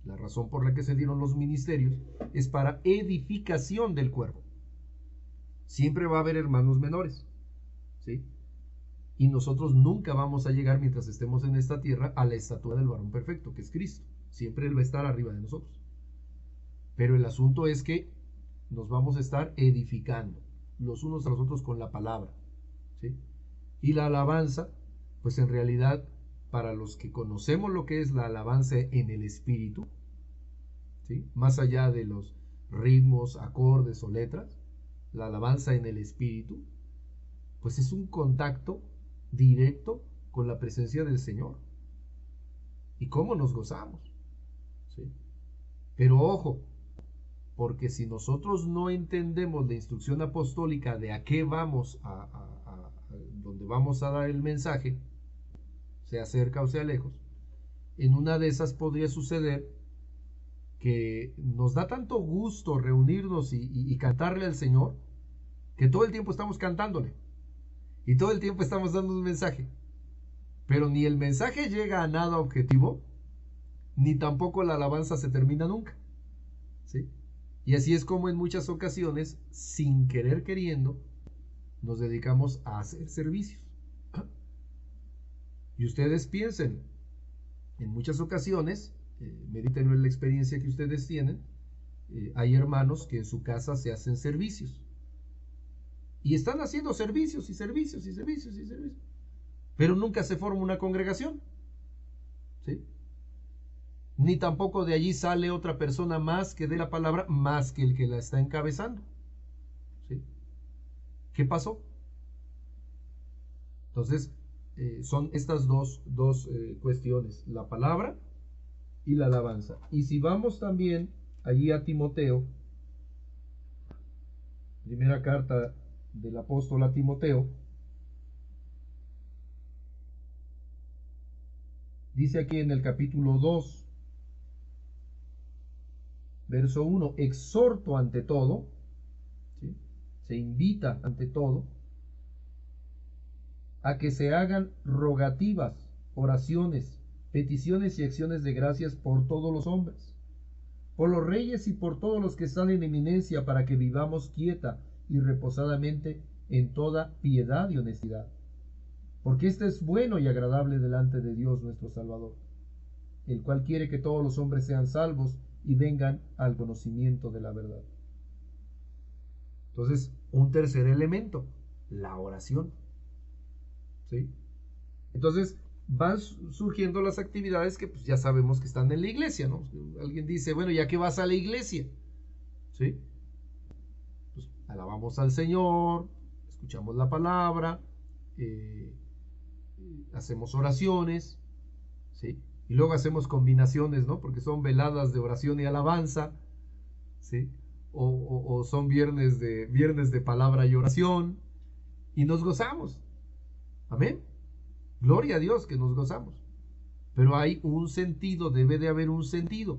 La razón por la que se dieron los ministerios es para edificación del cuerpo. Siempre va a haber hermanos menores, ¿sí? Y nosotros nunca vamos a llegar, mientras estemos en esta tierra, a la estatura del varón perfecto, que es Cristo. Siempre Él va a estar arriba de nosotros. Pero el asunto es que nos vamos a estar edificando los unos a los otros con la palabra, ¿sí? Y la alabanza, pues en realidad, para los que conocemos lo que es la alabanza en el espíritu, ¿sí? Más allá de los ritmos, acordes o letras, la alabanza en el espíritu, pues es un contacto directo con la presencia del Señor. ¿Y cómo nos gozamos? ¿Sí? Pero ojo, porque si nosotros no entendemos la instrucción apostólica de a qué vamos a donde vamos a dar el mensaje, sea cerca o sea lejos, en una de esas podría suceder que nos da tanto gusto reunirnos y cantarle al Señor, que todo el tiempo estamos cantándole y todo el tiempo estamos dando un mensaje, pero ni el mensaje llega a nada objetivo, ni tampoco la alabanza se termina nunca, ¿sí? Y así es como en muchas ocasiones, sin querer queriendo, nos dedicamos a hacer servicios. Y ustedes piensen, en muchas ocasiones, mediten en la experiencia que ustedes tienen, hay hermanos que en su casa se hacen servicios. Y están haciendo servicios y servicios y servicios y servicios. Pero nunca se forma una congregación, ¿sí? Ni tampoco de allí sale otra persona más que dé la palabra, más que el que la está encabezando, ¿sí? ¿Qué pasó? Entonces, son estas dos cuestiones, la palabra y la alabanza. Y si vamos también allí a Timoteo, primera carta del apóstol a Timoteo, dice aquí en el capítulo 2, verso 1, exhorto ante todo, ¿sí? Se invita ante todo a que se hagan rogativas, oraciones, peticiones y acciones de gracias por todos los hombres, por los reyes y por todos los que están en eminencia, para que vivamos quieta y reposadamente en toda piedad y honestidad. Porque esto es bueno y agradable delante de Dios nuestro Salvador, el cual quiere que todos los hombres sean salvos y vengan al conocimiento de la verdad. Entonces, un tercer elemento, la oración, ¿sí? Entonces, van surgiendo las actividades que pues ya sabemos que están en la iglesia, ¿no? Alguien dice, bueno, ¿ya que vas a la iglesia? ¿Sí? Pues alabamos al Señor, escuchamos la palabra, hacemos oraciones, ¿sí? Y luego hacemos combinaciones, ¿no? Porque son veladas de oración y alabanza, ¿sí? O son viernes de palabra y oración, y nos gozamos. Amén. Gloria a Dios que nos gozamos. Pero hay un sentido, debe de haber un sentido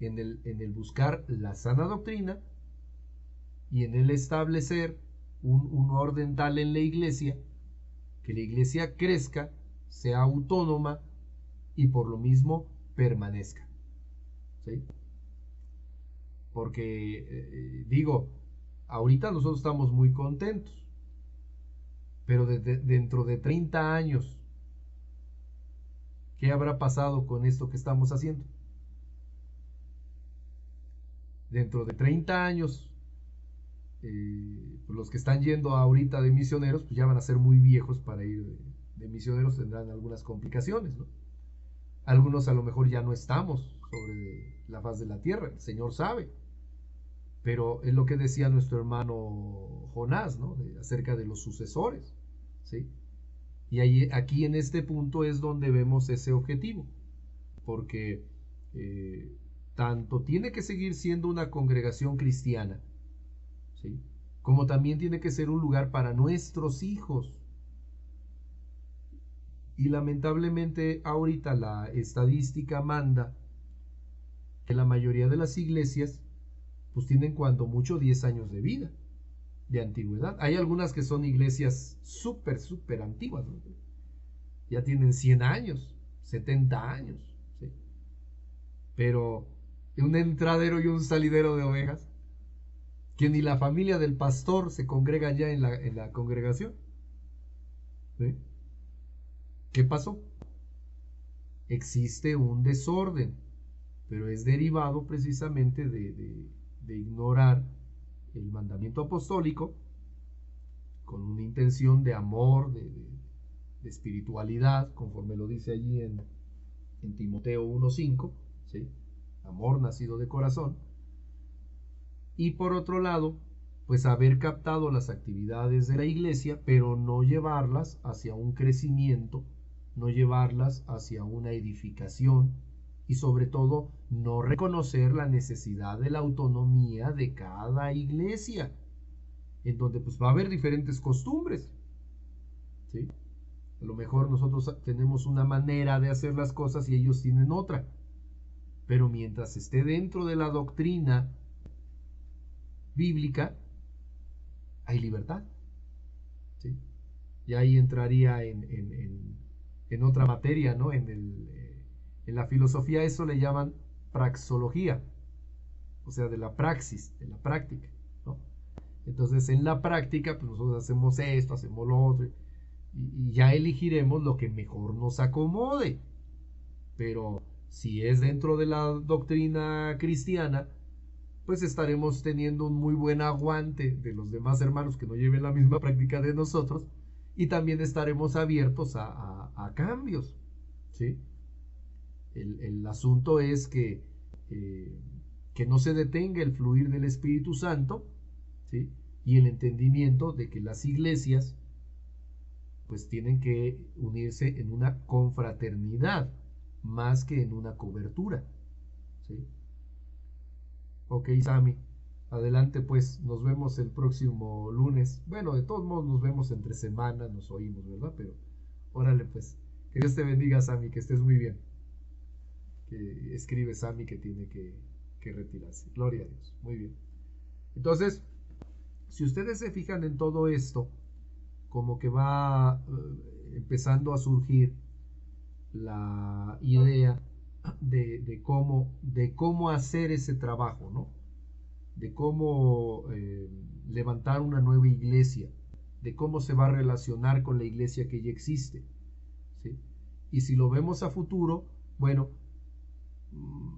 en el buscar la sana doctrina y en el establecer un orden tal en la iglesia, que la iglesia crezca, sea autónoma y por lo mismo permanezca, ¿sí? Porque digo, ahorita nosotros estamos muy contentos, pero dentro de 30 años, ¿qué habrá pasado con esto que estamos haciendo? Dentro de 30 años, los que están yendo ahorita de misioneros, pues ya van a ser muy viejos para ir de misioneros, tendrán algunas complicaciones, ¿no? Algunos a lo mejor ya no estamos sobre la faz de la tierra, el Señor sabe. Pero es lo que decía nuestro hermano Jonás, ¿no? Acerca de los sucesores, ¿sí? Y aquí en este punto es donde vemos ese objetivo, porque tanto tiene que seguir siendo una congregación cristiana, ¿sí? Como también tiene que ser un lugar para nuestros hijos. Y lamentablemente ahorita la estadística manda que la mayoría de las iglesias pues tienen cuando mucho 10 años de vida, de antigüedad. Hay algunas que son iglesias súper antiguas, ¿no? Ya tienen 100 años, 70 años, ¿sí? pero un entradero y un salidero de ovejas, que ni la familia del pastor se congrega ya en la congregación. ¿Sí? ¿Qué pasó? Existe un desorden, pero es derivado precisamente de ignorar el mandamiento apostólico con una intención de amor, de espiritualidad, conforme lo dice allí en Timoteo 1:5, ¿sí? Amor nacido de corazón. Y por otro lado, pues haber captado las actividades de la iglesia, pero no llevarlas hacia un crecimiento, no llevarlas hacia una edificación, y sobre todo no reconocer la necesidad de la autonomía de cada iglesia, en donde pues va a haber diferentes costumbres, ¿sí? A lo mejor nosotros tenemos una manera de hacer las cosas y ellos tienen otra, pero mientras esté dentro de la doctrina bíblica, hay libertad, ¿sí? Y ahí entraría en otra materia, ¿no? En la filosofía eso le llaman praxología, o sea, de la praxis, de la práctica, ¿no? Entonces en la práctica pues nosotros hacemos esto, hacemos lo otro, y ya elegiremos lo que mejor nos acomode. Pero si es dentro de la doctrina cristiana, pues estaremos teniendo un muy buen aguante de los demás hermanos que no lleven la misma práctica de nosotros, y también estaremos abiertos a cambios, ¿sí? El asunto es que no se detenga el fluir del Espíritu Santo, ¿sí? Y el entendimiento de que las iglesias pues tienen que unirse en una confraternidad más que en una cobertura, ¿sí? Ok, Sammy, adelante pues, nos vemos el próximo lunes. Bueno, de todos modos nos vemos entre semanas, nos oímos, ¿verdad? Pero órale pues, que Dios te bendiga, Sammy, que estés muy bien. Que escribe Sammy que tiene que retirarse. Gloria a Dios, muy bien. Entonces, si ustedes se fijan en todo esto, como que va empezando a surgir la idea de cómo hacer ese trabajo, ¿no? De cómo levantar una nueva iglesia, de cómo se va a relacionar con la iglesia que ya existe, ¿sí? Y si lo vemos a futuro, bueno,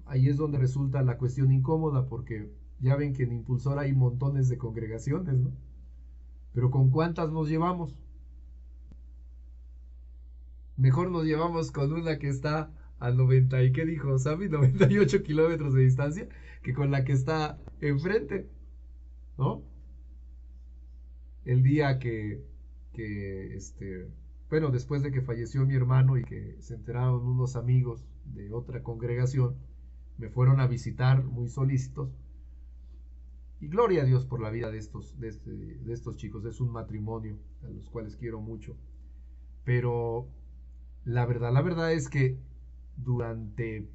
ahí es donde resulta la cuestión incómoda, porque ya ven que en Impulsor hay montones de congregaciones, ¿no? Pero ¿con cuántas nos llevamos? Mejor nos llevamos con una que está a 90 y, ¿qué dijo Sammy? 98 kilómetros de distancia, que con la que está enfrente, ¿no? El día bueno, después de que falleció mi hermano y que se enteraron unos amigos de otra congregación, me fueron a visitar muy solícitos. Y gloria a Dios por la vida de estos chicos. Es un matrimonio a los cuales quiero mucho. Pero la verdad es que durante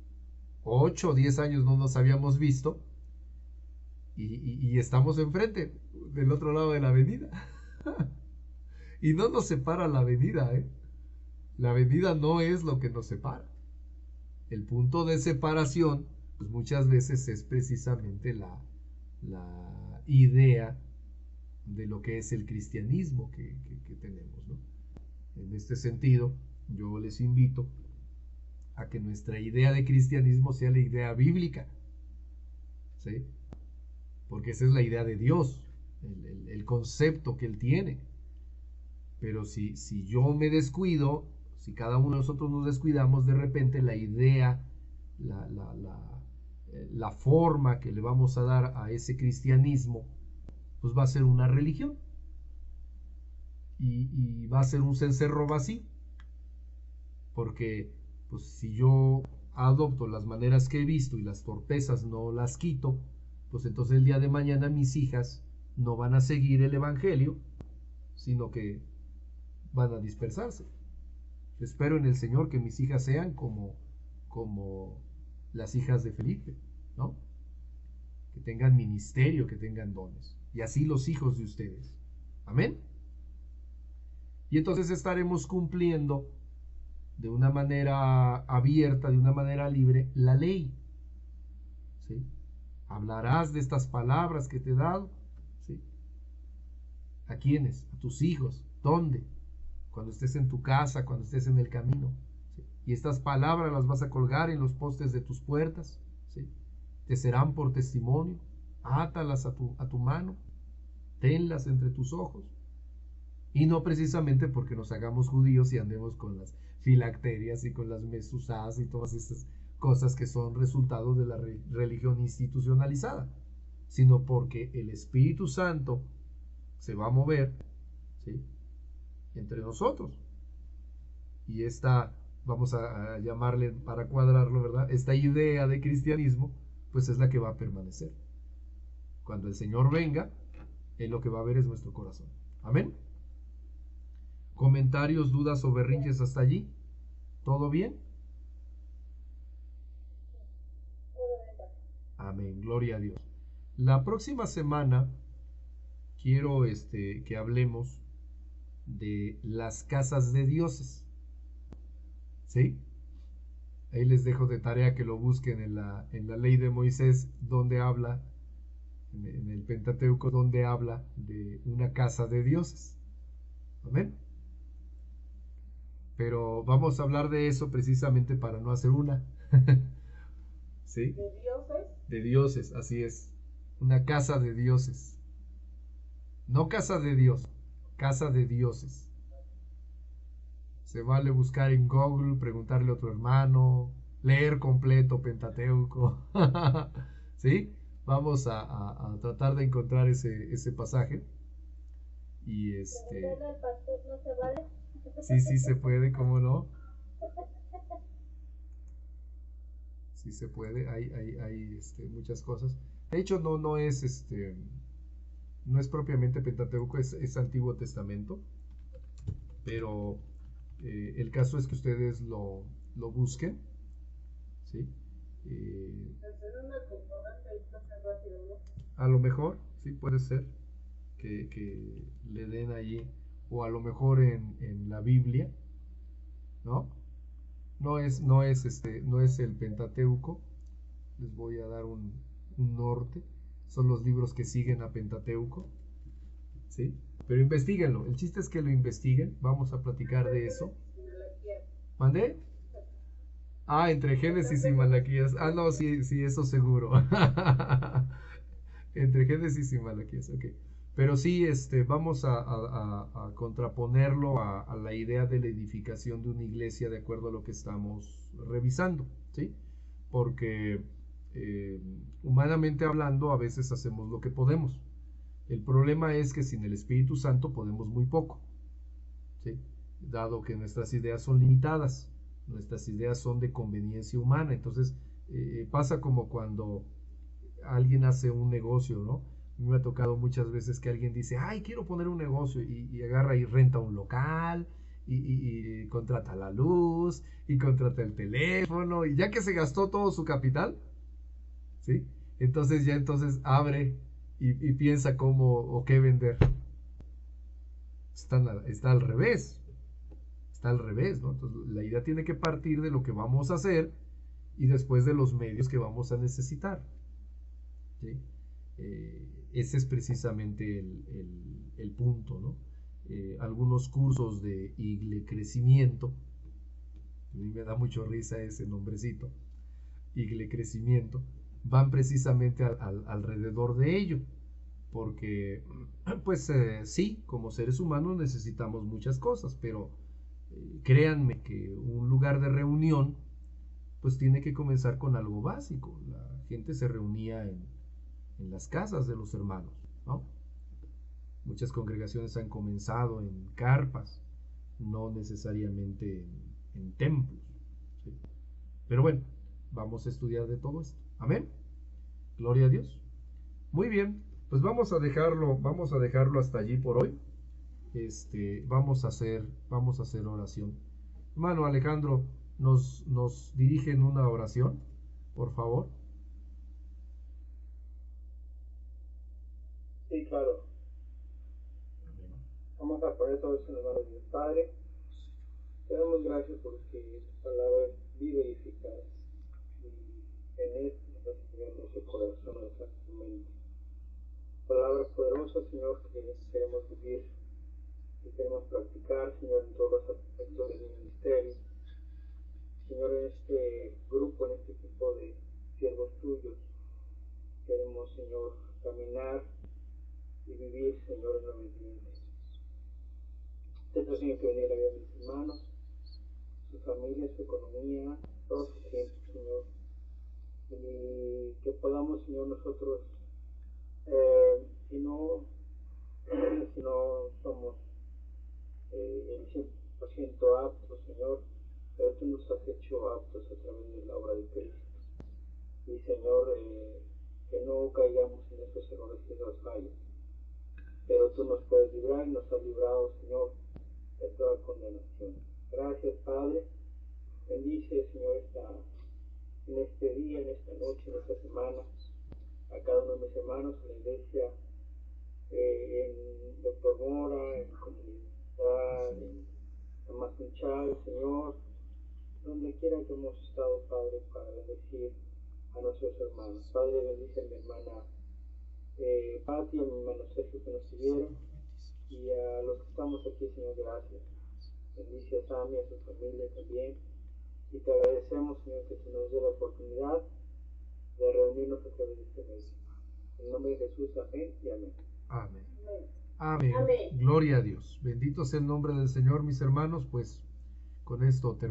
8 o 10 años no nos habíamos visto, y estamos enfrente, del otro lado de la avenida. Y no nos separa la avenida, ¿eh? La avenida no es lo que nos separa. El punto de separación, pues muchas veces es precisamente la idea de lo que es el cristianismo que tenemos, ¿no? En este sentido, yo les invito a que nuestra idea de cristianismo sea la idea bíblica, ¿sí? Porque esa es la idea de Dios, el concepto que Él tiene. Pero si yo me descuido, si cada uno de nosotros nos descuidamos, de repente la idea, la forma que le vamos a dar a ese cristianismo, pues va a ser una religión, y va a ser un cencerro vacío, porque pues si yo adopto las maneras que he visto y las torpezas no las quito, pues entonces el día de mañana mis hijas no van a seguir el evangelio, sino que van a dispersarse. Espero en el Señor que mis hijas sean como las hijas de Felipe, ¿no? Que tengan ministerio, que tengan dones, y así los hijos de ustedes. Amén. Y entonces estaremos cumpliendo de una manera abierta, de una manera libre, la ley. ¿sí? Hablarás de estas palabras que te he dado, ¿sí? ¿A quiénes? A tus hijos. ¿Dónde? Cuando estés en tu casa, cuando estés en el camino, ¿sí? Y estas palabras las vas a colgar en los postes de tus puertas, ¿sí? Te serán por testimonio. Átalas a tu mano, tenlas entre tus ojos. Y no precisamente porque nos hagamos judíos y andemos con las filacterias y con las mesuzás y todas estas cosas que son resultado de la religión institucionalizada, sino porque el Espíritu Santo se va a mover, ¿sí?, entre nosotros. Y esta, vamos a llamarle, para cuadrarlo, ¿verdad?, esta idea de cristianismo, pues es la que va a permanecer. Cuando el Señor venga, Él lo que va a ver es nuestro corazón. Amén. ¿Comentarios, dudas o berrinches hasta allí? ¿Todo bien? Amén, gloria a Dios. La próxima semana quiero que hablemos de las casas de dioses. ¿Sí? Ahí les dejo de tarea que lo busquen en la ley de Moisés, donde habla, en el Pentateuco, donde habla de una casa de dioses. Amén. Pero vamos a hablar de eso precisamente para no hacer una. ¿Sí? ¿De dioses? De dioses, así es. Una casa de dioses. No casa de Dios, casa de dioses. Se vale buscar en Google, preguntarle a otro hermano, leer completo Pentateuco. ¿Sí? Vamos a tratar de encontrar ese pasaje. Y sí se puede, ¿cómo no? Sí se puede, hay muchas cosas. De hecho, no es no es propiamente Pentateuco, es Antiguo Testamento. Pero el caso es que ustedes lo busquen, ¿sí? A lo mejor, sí, puede ser que le den allí, o a lo mejor en la Biblia, ¿no? No es el Pentateuco. Les voy a dar un norte. Son los libros que siguen a Pentateuco, ¿sí? Pero investiguenlo. El chiste es que lo investiguen. Vamos a platicar de eso. ¿Mandé? Ah, entre Génesis y Malaquías. Ah, no, sí, eso seguro. Entre Génesis y Malaquías, ok. Pero sí, vamos a contraponerlo a la idea de la edificación de una iglesia de acuerdo a lo que estamos revisando, ¿sí? Porque humanamente hablando, a veces hacemos lo que podemos. El problema es que sin el Espíritu Santo podemos muy poco, ¿sí? Dado que nuestras ideas son limitadas, nuestras ideas son de conveniencia humana. Entonces pasa como cuando alguien hace un negocio, ¿no? A mí me ha tocado muchas veces que alguien dice, ay, quiero poner un negocio, y agarra y renta un local, y contrata la luz, y contrata el teléfono, y ya que se gastó todo su capital, ¿sí? Entonces abre y piensa cómo o qué vender. Está al revés. Está al revés, ¿no? Entonces la idea tiene que partir de lo que vamos a hacer y después de los medios que vamos a necesitar, ¿sí? Ese es precisamente el punto, ¿no? Algunos cursos de crecimiento, a mí me da mucho risa ese nombrecito, crecimiento, van precisamente alrededor de ello, porque pues sí, como seres humanos necesitamos muchas cosas, pero créanme que un lugar de reunión pues tiene que comenzar con algo básico. La gente se reunía en las casas de los hermanos, ¿no? Muchas congregaciones han comenzado en carpas, no necesariamente en templos, ¿sí? Pero bueno, vamos a estudiar de todo esto. Amén. Gloria a Dios. Muy bien, pues vamos a dejarlo hasta allí por hoy. Vamos a hacer oración. Hermano Alejandro, nos dirige en una oración, por favor. Sí, claro. Vamos a poner todo esto en las manos del Padre. Te damos gracias porque tu palabra es viva y eficaz. Y en Señor, nuestro corazón, nuestra mente. Palabra poderosa, Señor, que queremos vivir y queremos practicar, Señor, en todos los aspectos del ministerio. Señor, en este grupo, en este equipo de siervos tuyos, queremos, Señor, caminar y vivir, Señor, en obediencia. Esto, Señor, que venir a la vida de mis hermanos, su familia, su economía, todo su tiempo, Señor. Y que podamos, Señor, nosotros, si no somos el 100% aptos, Señor, pero tú nos has hecho aptos a través de la obra de Cristo. Y, Señor, que no caigamos en esos errores y esas fallas. Pero tú nos puedes librar y nos has librado, Señor, de toda condenación. Gracias, Padre. Bendice, Señor, en este día, en esta noche, en esta semana, a cada uno de mis hermanos, en la iglesia, en Doctor Mora, en Comunidad, en Amazunchal, Señor, donde quiera que hemos estado, Padre, para bendecir a nuestros hermanos. Padre, bendice a mi hermana Pati, a mi hermano Sergio que nos siguieron, y a los que estamos aquí, Señor, gracias. Bendice a Sammy, a su familia también, y te agradecemos, Señor, que tú nos dé la oportunidad de reunirnos a través de este medio. En el nombre de Jesús, amén y amén. Amén. Amén. Gloria a Dios. Bendito sea el nombre del Señor, mis hermanos. Pues con esto terminamos.